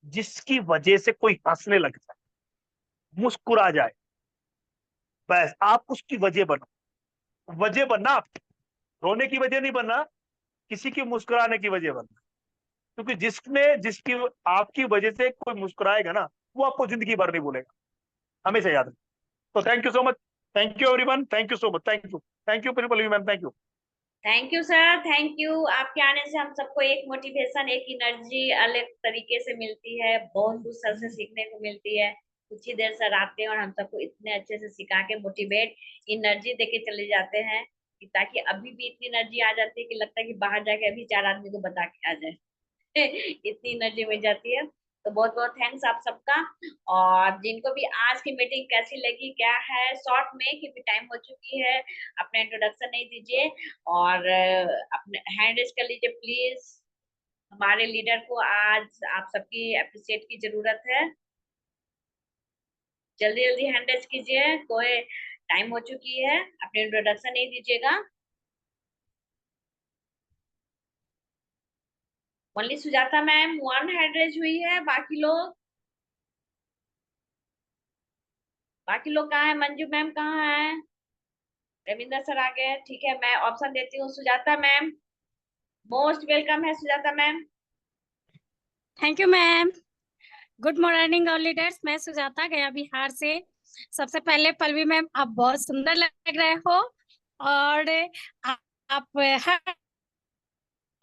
जिसकी वजह से कोई हंसने लग जाए, मुस्कुरा जाए, बस आप उसकी वजह बनो। वजह बनना आप, रोने की वजह नहीं बनना, किसी की मुस्कुराने की वजह बनना। क्योंकि जिसकी आपकी वजह से कोई मुस्कुराएगा ना, वो आपको जिंदगी भर नहीं भूलेगा, हमेशा याद रखें। तो thank you so much, thank you everyone, thank you so much, thank you, thank you principal ma'am, thank you. Thank you sir, thank you. आपके आने से हम सबको एक मोटिवेशन, एक एनर्जी अलग तरीके से मिलती है, बहुत कुछ सर से सीखने को मिलती है। कुछ ही देर सर आते हैं और हम सबको इतने अच्छे से सिखा के मोटिवेट एनर्जी देके चले जाते हैं कि ताकि अभी भी इतनी एनर्जी आ जाती है कि लगता है कि बाहर जाके अभी 4 आदमी को बता के आ जाए। इतनी एनर्जी मिल जाती है। तो बहुत बहुत थैंक्स आप सबका। और जिनको भी आज की मीटिंग कैसी लगी, क्या है, शॉर्ट में, क्योंकि टाइम हो चुकी है, अपना इंट्रोडक्शन नहीं दीजिए और अपने हैंड रेज कर लीजिए प्लीज। हमारे लीडर को आज आप सबकी अप्रिशिएट की जरूरत है। जल्दी जल्दी हैंड रेज कीजिए, कोई टाइम हो चुकी है, अपने इंट्रोडक्शन नहीं दीजिएगा। Only Sujata ma'am 1 hand raise हुई है, बाकी लोग कहाँ है? मंजू मैम कहाँ है? रविंदर सर आ गए, ठीक है, मैं ऑप्शन देती हूँ। सुजाता मैम, मोस्ट वेलकम है Sujata ma'am. Thank you ma'am. Good morning all leaders, मैं सुजाता गया बिहार से। सबसे पहले पल्लवी मैम, आप बहुत सुंदर लग रहे हो और आप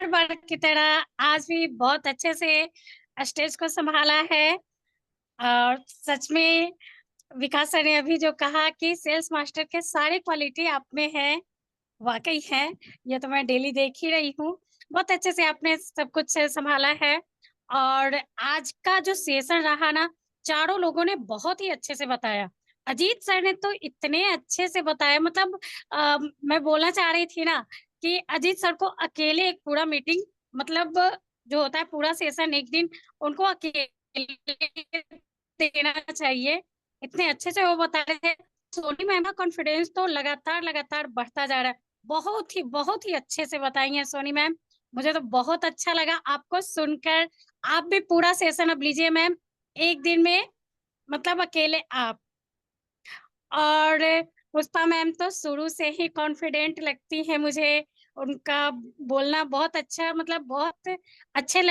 हर बार की तरह आज भी बहुत अच्छे से स्टेज को संभाला है। और सच में विकास सर ने अभी जो कहा कि सेल्स मास्टर के सारी क्वालिटी आप में है, वाकई है, ये तो मैं डेली देख ही रही हूँ। बहुत अच्छे से आपने सब कुछ संभाला है। और आज का जो सेशन रहा ना, चारों लोगों ने बहुत ही अच्छे से बताया। अजीत सर ने तो इतने अच्छे से बताया, मतलब मैं बोलना चाह रही थी ना कि अजीत सर को अकेले एक पूरा मीटिंग, मतलब जो होता है पूरा सेशन एक दिन, उनको अकेले देना चाहिए। इतने अच्छे से वो बता रहे थे। सोनी मैम का कॉन्फिडेंस तो लगातार लगातार बढ़ता जा रहा है। बहुत ही अच्छे से बताई हैं सोनी मैम। मुझे तो बहुत अच्छा लगा आपको सुनकर। आप भी पूरा सेशन अब लीजिए मैम, एक दिन में, मतलब अकेले आप। और पुष्पा मैम तो शुरू से ही कॉन्फिडेंट लगती है मुझे। उनका बोलना बहुत अच्छा, मतलब बहुत अच्छे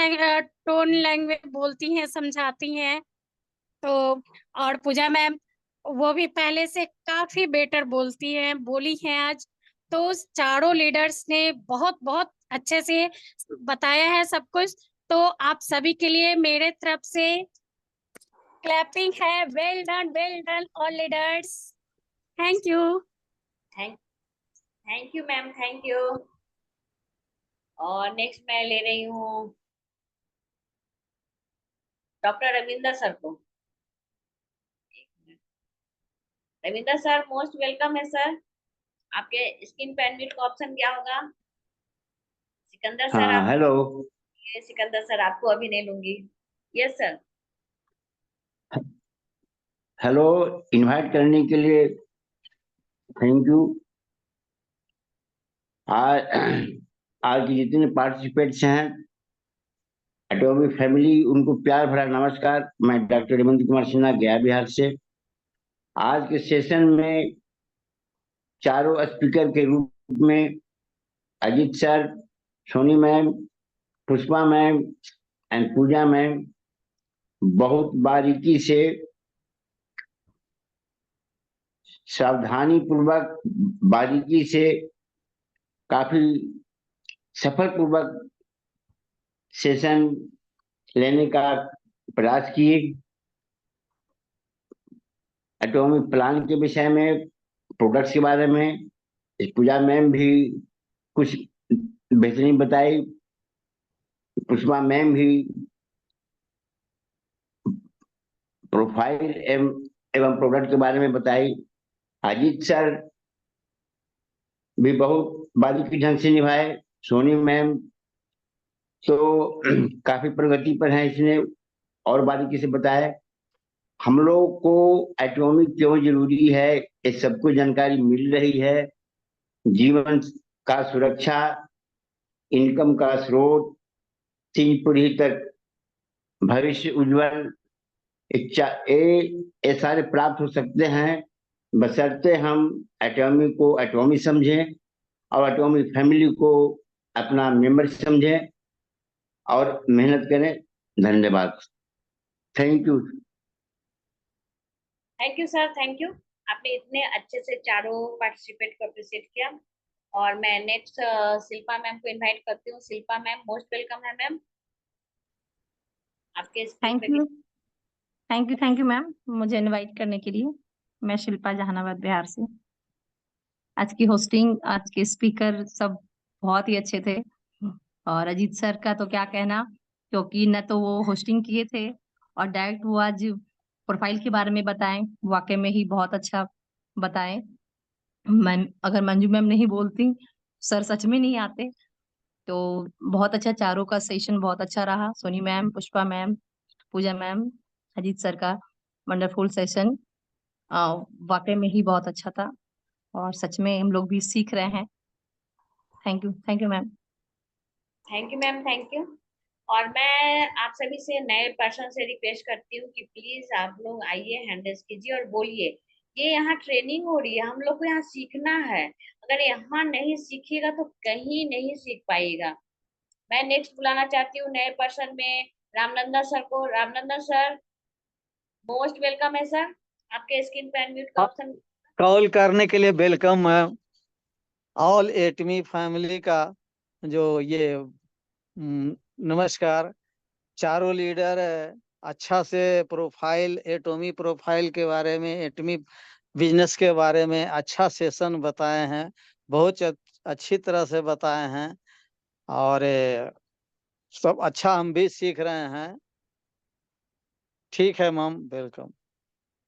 टोन लैंग्वेज बोलती हैं, समझाती हैं। तो और पूजा मैम, वो भी पहले से काफी बेटर बोलती हैं, बोली हैं आज। तो चारों लीडर्स ने बहुत बहुत अच्छे से बताया है सब कुछ। तो आप सभी के लिए मेरे तरफ से क्लैपिंग है। Well done all leaders. Thank you. Thank you ma'am, thank you. और नेक्स्ट मैं ले रही हूँ डॉक्टर रविंदर सर को। रविंदर सर, मोस्ट वेलकम है सर। आपके स्क्रीन पे अनम्यूट का ऑप्शन क्या होगा? सिकंदर सर हाँ, आप, हेलो। सिकंदर सर आपको अभी नहीं लूंगी। Yes sir. हेलो, इनवाइट करने के लिए थैंक यू। आज आज के जितने पार्टिसिपेंट्स हैं, एटॉमिक फैमिली, उनको प्यार भरा नमस्कार। मैं डॉक्टर हेमंत कुमार सिन्हा, गया बिहार से। आज के सेशन में चारों स्पीकर के रूप में Ajit sir, Soni ma'am, Pushpa ma'am and Puja ma'am बहुत बारीकी से, सावधानी पूर्वक, बारीकी से, काफी सफल पूर्वक सेशन लेने का प्रयास किए। एटॉमिक प्लान के विषय में, प्रोडक्ट्स के बारे में पूजा मैम भी कुछ बेहतरीन बताई। पुष्पा मैम भी प्रोफाइल एवं प्रोडक्ट के बारे में बताई। अजीत सर भी बहुत बारीकी ढंग से निभाए। सोनी मैम तो काफी प्रगति पर है, इसने और बारीकी से बताया। हम लोग को एटॉमिक क्यों जरूरी है, ये सबको जानकारी मिल रही है। जीवन का सुरक्षा, इनकम का स्रोत, 3 पीढ़ी तक भविष्य उज्जवल, इच्छा ये सारे प्राप्त हो सकते हैं, बशर्ते हम एटॉमी को एटॉमी समझें और एटॉमी फैमिली को अपना मेंबर समझें और मेहनत करें। धन्यवाद। Thank you. Thank you sir, thank you. आपने इतने अच्छे से चारों पार्टिसिपेंट को अप्रिशिएट किया। और मैं नेक्स्ट शिल्पा मैम को इनवाइट करती हूँ। शिल्पा मैम, मोस्ट वेलकम है मैम। आपके स्क्रीन पे थैंक यू मैम, मुझे इनवाइट करने के लिए। मैं शिल्पा, जहानाबाद बिहार से। आज की होस्टिंग, आज के स्पीकर सब बहुत ही अच्छे थे। और अजीत सर का तो क्या कहना, क्योंकि न तो वो होस्टिंग किए थे और डायरेक्ट वो आज प्रोफाइल के बारे में बताएं, वाकई में ही बहुत अच्छा बताएं। मैम, अगर मंजू मैम नहीं बोलती, सर सच में नहीं आते। तो बहुत अच्छा, चारों का सेशन बहुत अच्छा रहा। Soni ma'am, Pushpa ma'am, Pooja ma'am, Ajit sir का वंडरफुल सेशन वाकई में ही बहुत अच्छा था, और सच में हम लोग भी सीख रहे हैं। Thank you ma'am. Thank you ma'am, thank you. और मैं आप सभी से, नए पर्सन से रिक्वेस्ट करती हूँ कि प्लीज आप लोग आइए, हैंड रेज कीजिए और बोलिए। ये यहाँ ट्रेनिंग हो रही है, हम लोग को यहाँ सीखना है। अगर यहाँ नहीं सीखिएगा तो कहीं नहीं सीख पाइएगा। मैं नेक्स्ट बुलाना चाहती हूँ नए पर्सन में रामनंदन सर को। रामनंदन सर, मोस्ट वेलकम है सर। आपके स्क्रीन पे अनम्यूट का ऑप्शन। कॉल करने के लिए वेलकम मैम। ऑल एटमी फैमिली का जो ये नमस्कार। चारों लीडर अच्छा से प्रोफाइल, एटॉमी प्रोफाइल के बारे में, एटमी बिजनेस के बारे में अच्छा सेशन बताए हैं, बहुत अच्छी तरह से बताए हैं, और सब अच्छा हम भी सीख रहे हैं। ठीक है मैम, वेलकम।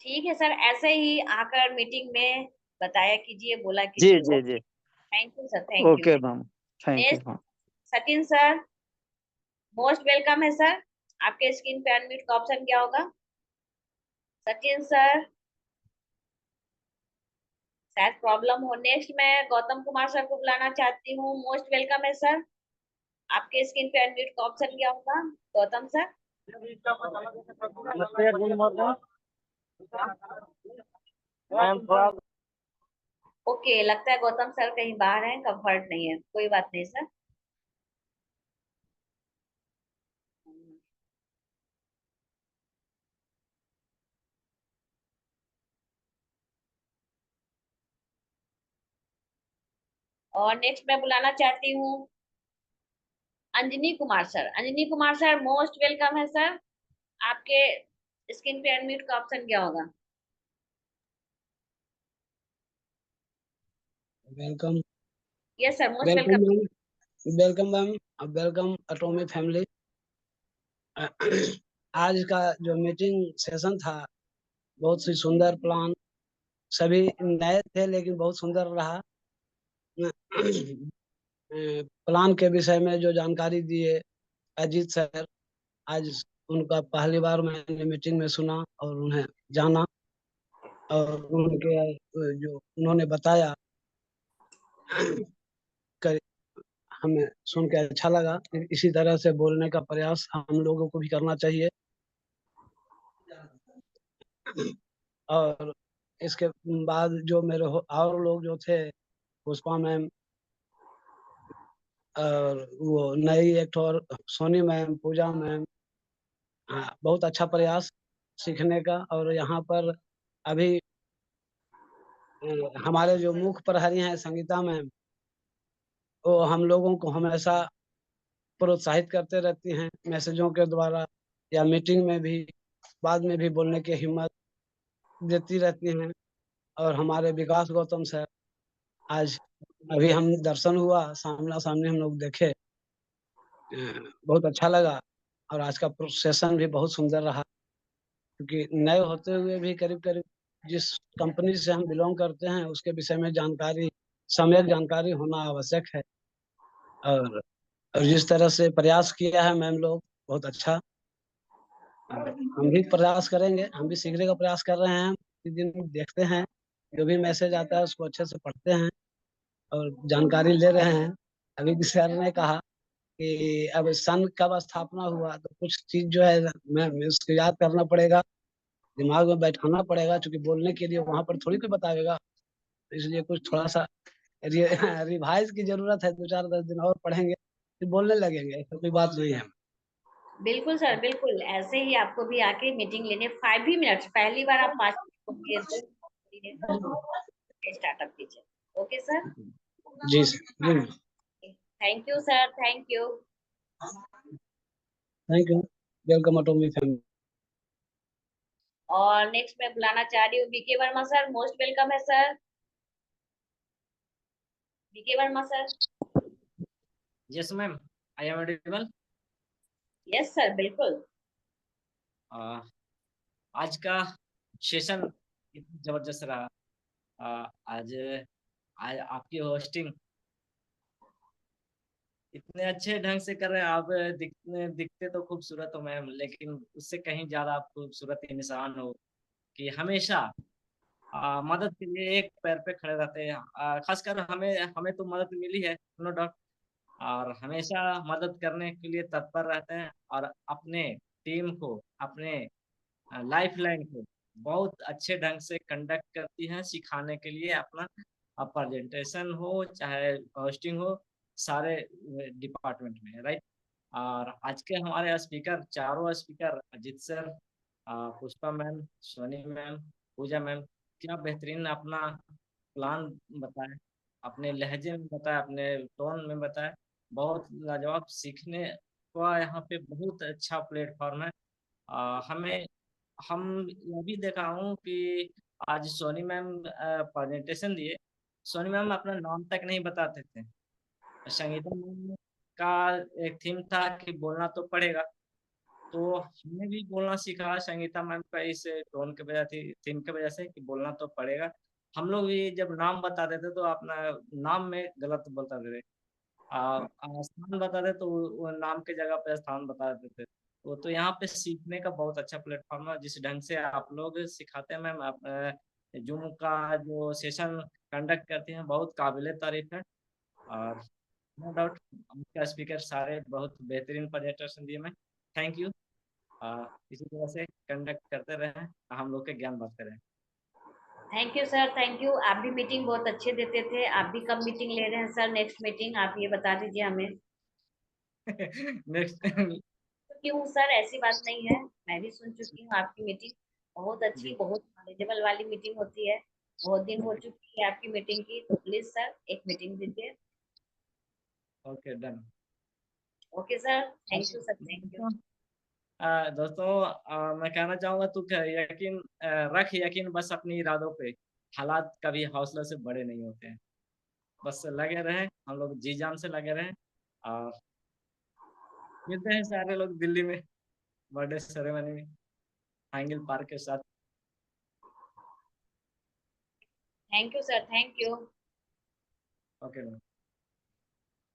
ठीक है सर, ऐसे ही आकर मीटिंग में बताया कीजिए, बोला जी कीजिए। जी जी। Okay, thank you sir, thank you. Okay ma'am, thank you next, ma'am. Sachin sir, most welcome है सर। आपके स्क्रीन पे अनम्यूट का ऑप्शन क्या होगा? सचिन सर, शायद प्रॉब्लम हो। नेक्स्ट मैं गौतम कुमार सर को बुलाना चाहती हूँ। मोस्ट वेलकम है सर। आपके स्क्रीन पे अनम्यूट का ऑप्शन क्या होगा? गौतम सर। ओके, लगता है गौतम सर कहीं बाहर हैं, कंफर्ट नहीं है। कोई बात नहीं सर। और नेक्स्ट मैं बुलाना चाहती हूँ Anjani Kumar sir. Anjani Kumar sir, most welcome है सर। आपके स्क्रीन पे अनम्यूट का ऑप्शन क्या होगा? Welcome. Yes sir, most welcome welcome. Ma'am. Welcome ma'am. Welcome Atomy family. आज का जो मीटिंग सेशन था, बहुत ही सुंदर प्लान, सभी नए थे लेकिन बहुत सुंदर रहा। प्लान के विषय में जो जानकारी दिए अजीत सर, आज उनका पहली बार मैंने मीटिंग में सुना और उन्हें जाना, और उनके जो उन्होंने बताया कर, हमें सुन के अच्छा लगा। इसी तरह से बोलने का प्रयास हम लोगों को भी करना चाहिए। और इसके बाद जो मेरे और लोग जो थे, पुष्पा मैम और वो नई एक और सोनी मैम, पूजा मैम, हाँ, बहुत अच्छा प्रयास सीखने का। और यहाँ पर अभी हमारे जो मुख्य प्रहरी हैं संगीता मैम, वो हम लोगों को हमेशा प्रोत्साहित करते रहती हैं मैसेजों के द्वारा या मीटिंग में भी, बाद में भी बोलने की हिम्मत देती रहती हैं। और हमारे विकास गौतम सर, आज अभी हम दर्शन हुआ, सामना सामने हम लोग देखे, बहुत अच्छा लगा। और आज का सेशन भी बहुत सुंदर रहा, क्योंकि नए होते हुए भी करीब करीब जिस कंपनी से हम बिलोंग करते हैं उसके विषय में जानकारी, सम्यक जानकारी होना आवश्यक है। और जिस तरह से प्रयास किया है मैम लोग, बहुत अच्छा। हम भी प्रयास करेंगे, हम भी सीखने का प्रयास कर रहे हैं। दिन देखते हैं, जो भी मैसेज आता है उसको अच्छे से पढ़ते हैं और जानकारी ले रहे हैं। अभी भी सर ने कहा कि अब सन कब स्थापना हुआ, तो कुछ चीज जो है मैं उसको याद करना पड़ेगा, दिमाग में बैठाना पड़ेगा, क्योंकि बोलने के लिए वहां पर थोड़ी कोई बताएगा। इसलिए कुछ थोड़ा सा रिवाइज की जरूरत है। 2-4-10 दिन और पढ़ेंगे फिर बोलने लगेंगे, ऐसा कोई बात नहीं है। बिल्कुल सर, बिल्कुल ऐसे ही आपको भी आके मीटिंग लेने 5 ही मिनट, पहली बार आप 5 स्टार्टअप कीजिए। ओके सर, जी सर, जी thank you sir, thank you. Thank you. Welcome Atomy family. और नेक्स्ट मैं बुलाना चाह रही हूँ BK Verma sir. Most welcome है sir. BK Verma sir. Yes, ma'am. I am audible. Yes sir, बिल्कुल। आज का सेशन इतना जबरदस्त रहा। आज आज आपकी होस्टिंग इतने अच्छे ढंग से कर रहे हैं आप। दिखते तो खूबसूरत हो मैम, लेकिन उससे कहीं ज्यादा आप खूबसूरत इंसान हो कि हमेशा मदद के लिए एक पैर पे खड़े रहते हैं। खासकर हमें हमें तो मदद मिली है, नो डाउट, और हमेशा मदद करने के लिए तत्पर रहते हैं और अपने टीम को, अपने लाइफ लाइन को बहुत अच्छे ढंग से कंडक्ट करती हैं सिखाने के लिए। अपना प्रेजेंटेशन हो चाहे होस्टिंग हो, सारे डिपार्टमेंट में, राइट। और आज के हमारे स्पीकर, चारों speaker, Ajit sir, Pushpa ma'am, Soni ma'am, Pooja ma'am, क्या बेहतरीन अपना प्लान बताए, अपने लहजे में बताए, अपने टोन में बताए। बहुत लाजवाब, सीखने का यहाँ पे बहुत अच्छा प्लेटफॉर्म है। हमें हम यह भी देखा हूँ कि आज सोनी मैम प्रेजेंटेशन दिए, सोनी मैम अपना नाम तक नहीं बताते थे। संगीता मैम का एक थीम था कि बोलना तो पड़ेगा, तो हमने भी बोलना सीखा संगीता मैम का इस टोन के वजह से, थीम के वजह से कि बोलना तो पड़ेगा। हम लोग भी जब नाम बताते थे तो अपना नाम में गलत बताते थे, स्थान बताते तो वो नाम के जगह पे स्थान बता देते थे। तो यहाँ पे सीखने का बहुत अच्छा प्लेटफॉर्म है। जिस ढंग से आप लोग सिखाते हैं मैम, आप जूम का जो सेशन कंडक्ट करते हैं, बहुत काबिले तारीफ है। और नो डाउट आपका स्पीकर सारे बहुत बेहतरीन प्रेजेंटेशन दिए मैं, थैंक यू। इसी तरह से कंडक्ट करते रहें, हम लोग के ज्ञान बढ़ते रहें। Thank you sir, thank you. आप भी मीटिंग बहुत अच्छे देते थे। आप भी कब मीटिंग ले रहे हैं सर? नेक्स्ट मीटिंग आप ये बता दीजिए हमें। नेक्स्ट क्यों सर, ऐसी बात नहीं है, मैं भी सुन चुकी हूँ आपकी मीटिंग बहुत अच्छी, बहुत नॉलेजेबल वाली मीटिंग होती है। बहुत दिन हो चुकी है आपकी मीटिंग की, तो प्लीज सर एक मीटिंग दीजिए। Okay, done. Okay sir, thank you sir, thank you. दोस्तों, मैं कहना चाहूंगा तू यकीन रख, यकीन बस अपने इरादों पे। हालात कभी हौसले से बड़े नहीं होते हैं। बस लगे रहें, हम लोग जी जान से लगे रहें, और मिलते हैं सारे लोग दिल्ली में बर्थडे सेरेमनी में हाइंगिल पार्क के साथ। Thank you sir, thank you. Okay ma'am.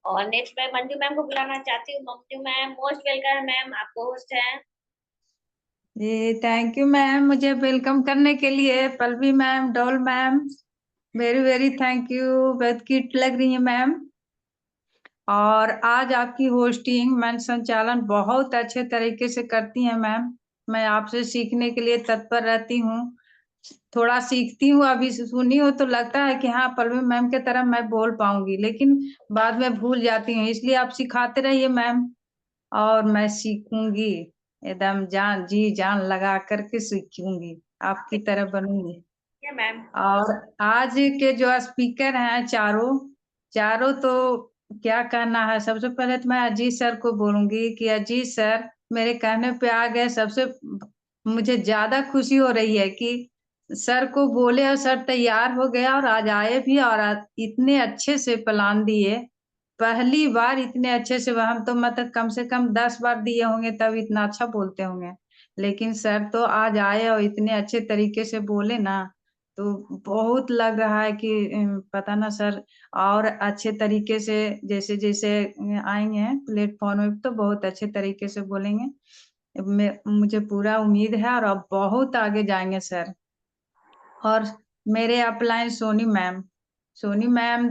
और नेक्स्ट मैं मंजू मैम को बुलाना चाहती हूँ। Manju ma'am most welcome ma'am, आप होस्ट हैं। जी थैंक यू मैम, मुझे वेलकम करने के लिए। Pallavi ma'am, doll ma'am, very very thank you. बहुत क्यूट लग रही है मैम। और आज आपकी होस्टिंग, मैम संचालन बहुत अच्छे तरीके से करती हैं मैम। मैं आपसे सीखने के लिए तत्पर रहती हूँ। थोड़ा सीखती हूँ, अभी सुनी हो तो लगता है कि हाँ पल्लवी मैम के तरह मैं बोल पाऊंगी, लेकिन बाद में भूल जाती हूँ। इसलिए आप सिखाते रहिए मैम, और मैं सीखूंगी एकदम जान जी जान लगा करके सीखूंगी, आपकी तरह बनूंगी। मैम और आज के जो स्पीकर हैं चारों तो क्या कहना है। सबसे पहले तो मैं अजीत सर को बोलूंगी कि अजीत सर मेरे कहने पे आ गए। सबसे मुझे ज्यादा खुशी हो रही है कि सर को बोले और सर तैयार हो गया और आज आए भी, और इतने अच्छे से प्लान दिए। पहली बार इतने अच्छे से, हम तो मतलब कम से कम 10 बार दिए होंगे तब इतना अच्छा बोलते होंगे, लेकिन सर तो आज आए और इतने अच्छे तरीके से बोले ना, तो बहुत लग रहा है कि पता ना सर और अच्छे तरीके से जैसे जैसे आएंगे प्लेटफॉर्म में तो बहुत अच्छे तरीके से बोलेंगे। मुझे पूरा उम्मीद है, और अब बहुत आगे जाएंगे सर। और मेरे अपलाइन सोनी मैम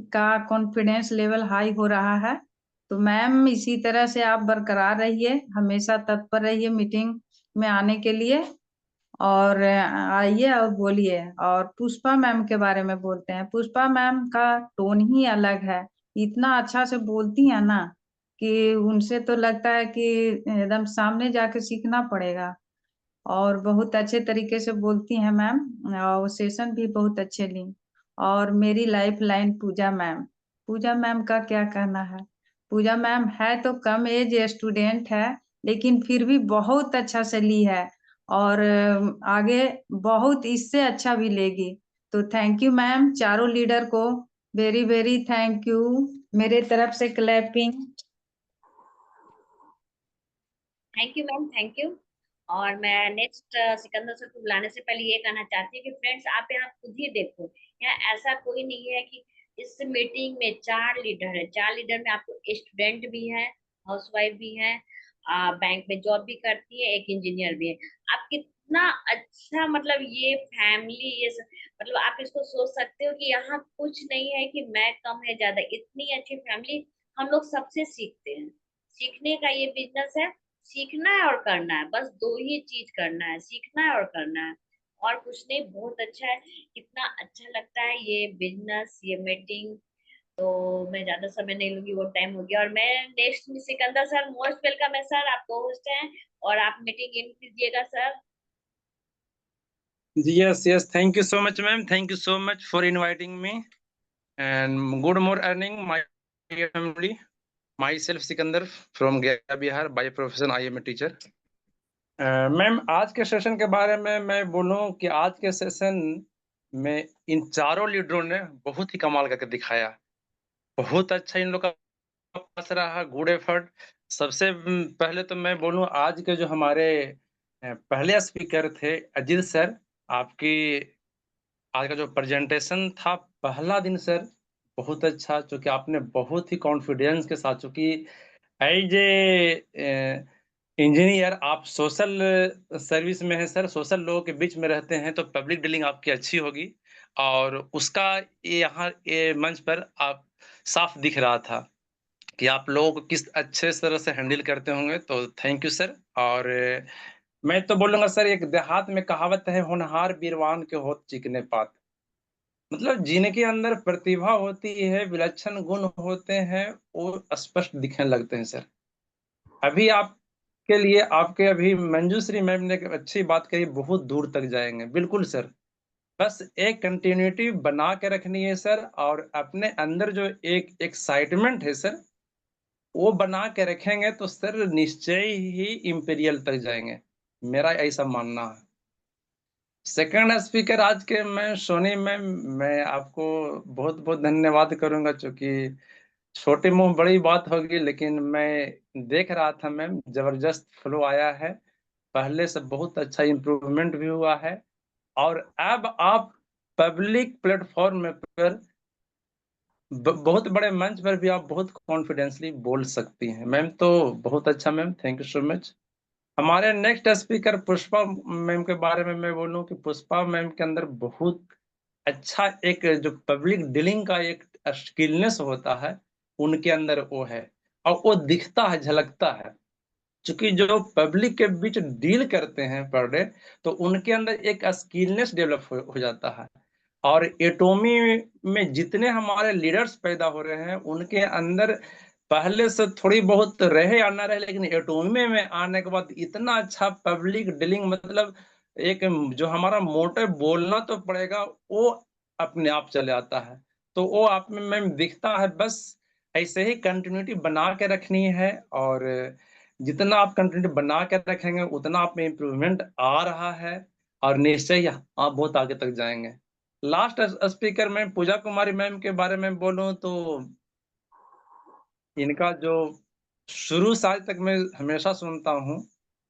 का कॉन्फिडेंस लेवल हाई हो रहा है। तो मैम इसी तरह से आप बरकरार रहिए, हमेशा तत्पर रहिए मीटिंग में आने के लिए, और आइए और बोलिए। और पुष्पा मैम के बारे में बोलते हैं। पुष्पा मैम का टोन ही अलग है, इतना अच्छा से बोलती है ना कि उनसे तो लगता है कि एकदम सामने जाके सीखना पड़ेगा। और बहुत अच्छे तरीके से बोलती हैं मैम, और सेशन भी बहुत अच्छे ली। और मेरी लाइफ लाइन पूजा मैम का क्या कहना है। पूजा मैम है तो कम एज स्टूडेंट है, लेकिन फिर भी बहुत अच्छा से ली है, और आगे बहुत इससे अच्छा भी लेगी। तो थैंक यू मैम, चारों लीडर को वेरी वेरी थैंक यू। मेरे तरफ से clapping. Thank you ma'am, thank you. और मैं नेक्स्ट सिकंदर सर को बुलाने से पहले ये कहना चाहती हूँ कि फ्रेंड्स आप यहाँ खुद ही देखो, यहाँ ऐसा कोई नहीं है कि इस मीटिंग में 4 लीडर है, 4 लीडर में आपको स्टूडेंट भी है, हाउसवाइफ भी है, बैंक में जॉब भी करती है, एक इंजीनियर भी है। आप कितना अच्छा मतलब ये फैमिली मतलब आप इसको सोच सकते हो कि यहाँ कुछ नहीं है कि मैं कम है ज्यादा, इतनी अच्छी फैमिली। हम लोग सबसे सीखते हैं, सीखने का ये बिजनेस है, सीखना है और करना है, बस 2 ही चीज करना है, सीखना है और करना है, और कुछ नहीं। बहुत अच्छा है, कितना अच्छा लगता है ये बिजनेस, ये मीटिंग। तो मैं ज्यादा समय नहीं लूंगी, वो टाइम हो गया। और मैं next Sikandar sir, most welcome है सर, आप होस्ट हैं और आप मीटिंग इन कीजिएगा sir. Yes, yes. Thank you so much, ma'am. Thank you so much for inviting me. And good morning, my family. Myself, Sikandar from Gaya, Bihar. By profession, I am a teacher. Ma'am, आज के session के बारे में मैं बोलूं कि आज के सेशन में इन चारों लीडरों ने बहुत ही कमाल करके दिखाया। बहुत अच्छा इन लोग का पास रहा, गुड एफर्ट। सबसे पहले तो मैं बोलूं, आज के जो हमारे पहले स्पीकर थे अजीत सर, आपकी आज का जो प्रेजेंटेशन था पहला दिन सर, बहुत अच्छा, क्योंकि आपने बहुत ही कॉन्फिडेंस के साथ, चूंकि एज ए इंजीनियर आप सोशल सर्विस में है सर, सोशल लोगों के बीच में रहते हैं, तो पब्लिक डीलिंग आपकी अच्छी होगी, और उसका यहाँ ये मंच पर आप साफ दिख रहा था कि आप लोगों को किस अच्छे तरह से हैंडल करते होंगे। तो थैंक यू सर। और मैं तो बोलूंगा सर, एक देहात में कहावत है, होनहार बीरवान के होत चिकने पात। मतलब जिनके अंदर प्रतिभा होती है, विलक्षण गुण होते हैं, वो स्पष्ट दिखने लगते हैं सर। अभी आपके लिए आपके अभी मंजूश्री मैम ने एक अच्छी बात कही, बहुत दूर तक जाएंगे। बिल्कुल सर, बस एक कंटिन्यूटी बना के रखनी है सर, और अपने अंदर जो एक एक्साइटमेंट है सर, वो बना के रखेंगे तो सर निश्चय ही इंपीरियल तक जाएंगे, मेरा ऐसा मानना है। सेकंड स्पीकर आज के मैं सोनी मैम, मैं आपको बहुत बहुत धन्यवाद करूंगा, क्योंकि छोटे मुंह बड़ी बात होगी, लेकिन मैं देख रहा था मैम, जबरदस्त फ्लो आया है, पहले से बहुत अच्छा इम्प्रूवमेंट भी हुआ है, और अब आप पब्लिक प्लेटफॉर्म पर बहुत बड़े मंच पर भी आप बहुत कॉन्फिडेंसली बोल सकती हैं मैम। तो बहुत अच्छा ma'am, thank you so much. हमारे नेक्स्ट स्पीकर पुष्पा मैम के बारे में मैं बोलूं कि पुष्पा मैम के अंदर बहुत अच्छा एक जो पब्लिक डीलिंग का एक स्किलनेस होता है, उनके अंदर वो है, और वो दिखता है, झलकता है। क्योंकि जो पब्लिक के बीच डील करते हैं पर डे, तो उनके अंदर एक स्किलनेस डेवलप हो जाता है। और एटोमी में जितने हमारे लीडर्स पैदा हो रहे हैं, उनके अंदर पहले से थोड़ी बहुत रहे या ना रहे, लेकिन एटोमी में आने के बाद इतना अच्छा पब्लिक डीलिंग, मतलब एक जो हमारा मोटिव बोलना तो पड़ेगा, वो अपने आप चले आता है। तो वो आप में मैम दिखता है। बस ऐसे ही कंटिन्यूटी बना के रखनी है, और जितना आप कंटिन्यूटी बना के रखेंगे उतना आप में इम्प्रूवमेंट आ रहा है, और निश्चय ही आप बहुत आगे तक जाएंगे। लास्ट स्पीकर में पूजा कुमारी मैम के बारे में बोलूं तो इनका जो शुरू से आज तक मैं हमेशा सुनता हूँ,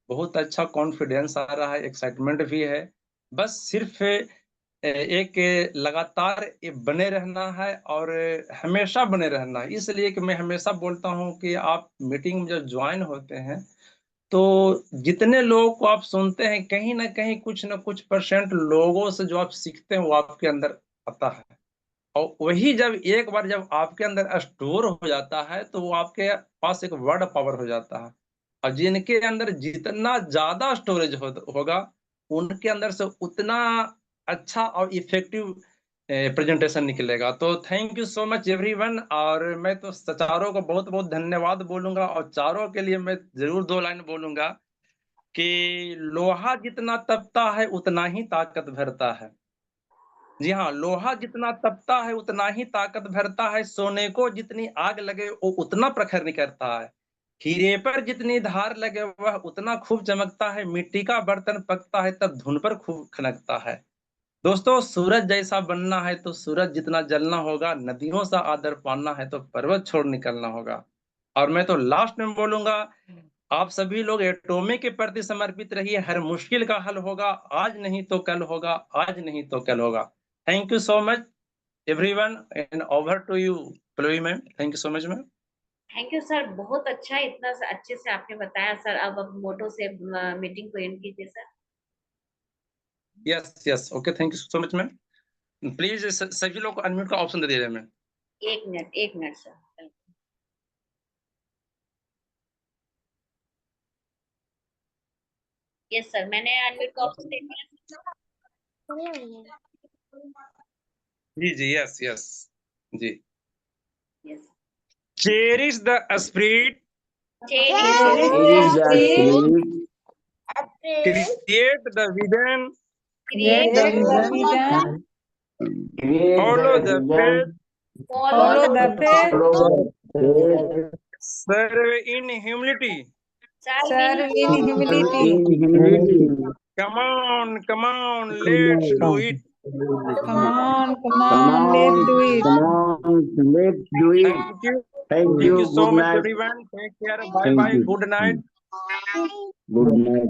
बहुत अच्छा कॉन्फिडेंस आ रहा है, एक्साइटमेंट भी है। बस सिर्फ एक लगातार बने रहना है, और हमेशा बने रहना है। इसलिए कि मैं हमेशा बोलता हूँ कि आप मीटिंग में जब ज्वाइन होते हैं, तो जितने लोगों को आप सुनते हैं, कहीं ना कहीं कुछ ना कुछ परसेंट लोगों से जो आप सीखते हैं वो आपके अंदर आता है, और वही जब एक बार जब आपके अंदर स्टोर हो जाता है, तो वो आपके पास एक वर्ड पावर हो जाता है। और जिनके अंदर जितना ज्यादा स्टोरेज होगा, उनके अंदर से उतना अच्छा और इफेक्टिव प्रेजेंटेशन निकलेगा। तो thank you so much everyone. और मैं तो चारों को बहुत बहुत धन्यवाद बोलूंगा, और चारों के लिए मैं जरूर 2 लाइन बोलूंगा कि लोहा जितना तपता है उतना ही ताकत भरता है। जी हाँ, लोहा जितना तपता है उतना ही ताकत भरता है, सोने को जितनी आग लगे वो उतना प्रखर निकलता है, हीरे पर जितनी धार लगे वह उतना खूब चमकता है, मिट्टी का बर्तन पकता है तब धुन पर खूब खनकता है। दोस्तों, सूरज जैसा बनना है तो सूरज जितना जलना होगा, नदियों सा आदर पाना है तो पर्वत छोड़ निकलना होगा। और मैं तो लास्ट में बोलूंगा, आप सभी लोग एटॉमी के प्रति समर्पित रहिए। हर मुश्किल का हल होगा, आज नहीं तो कल होगा, आज नहीं तो कल होगा। Thank you so much everyone and over to you Pallavi ma'am. Thank you so much ma'am. Thank you sir, बहुत अच्छा, इतना अच्छे से आपने बताया सर। अब मोटो से मीटिंग को एंड कीजिए sir. Yes yes okay, thank you so much ma'am. Please सभी लोग को अनम्यूट का ऑप्शन दे दीजिए मैम। एक मिनट सर। यस सर, मैंने अनम्यूट का ऑप्शन दे दिया। जी यस यस जी। Yes. Cherish the spirit, create the vision, follow the faith, serve in humility. Come on, let's do it. Let's do it. Thank you so Good much night. everyone. Take care. Bye bye. Good night. Good night.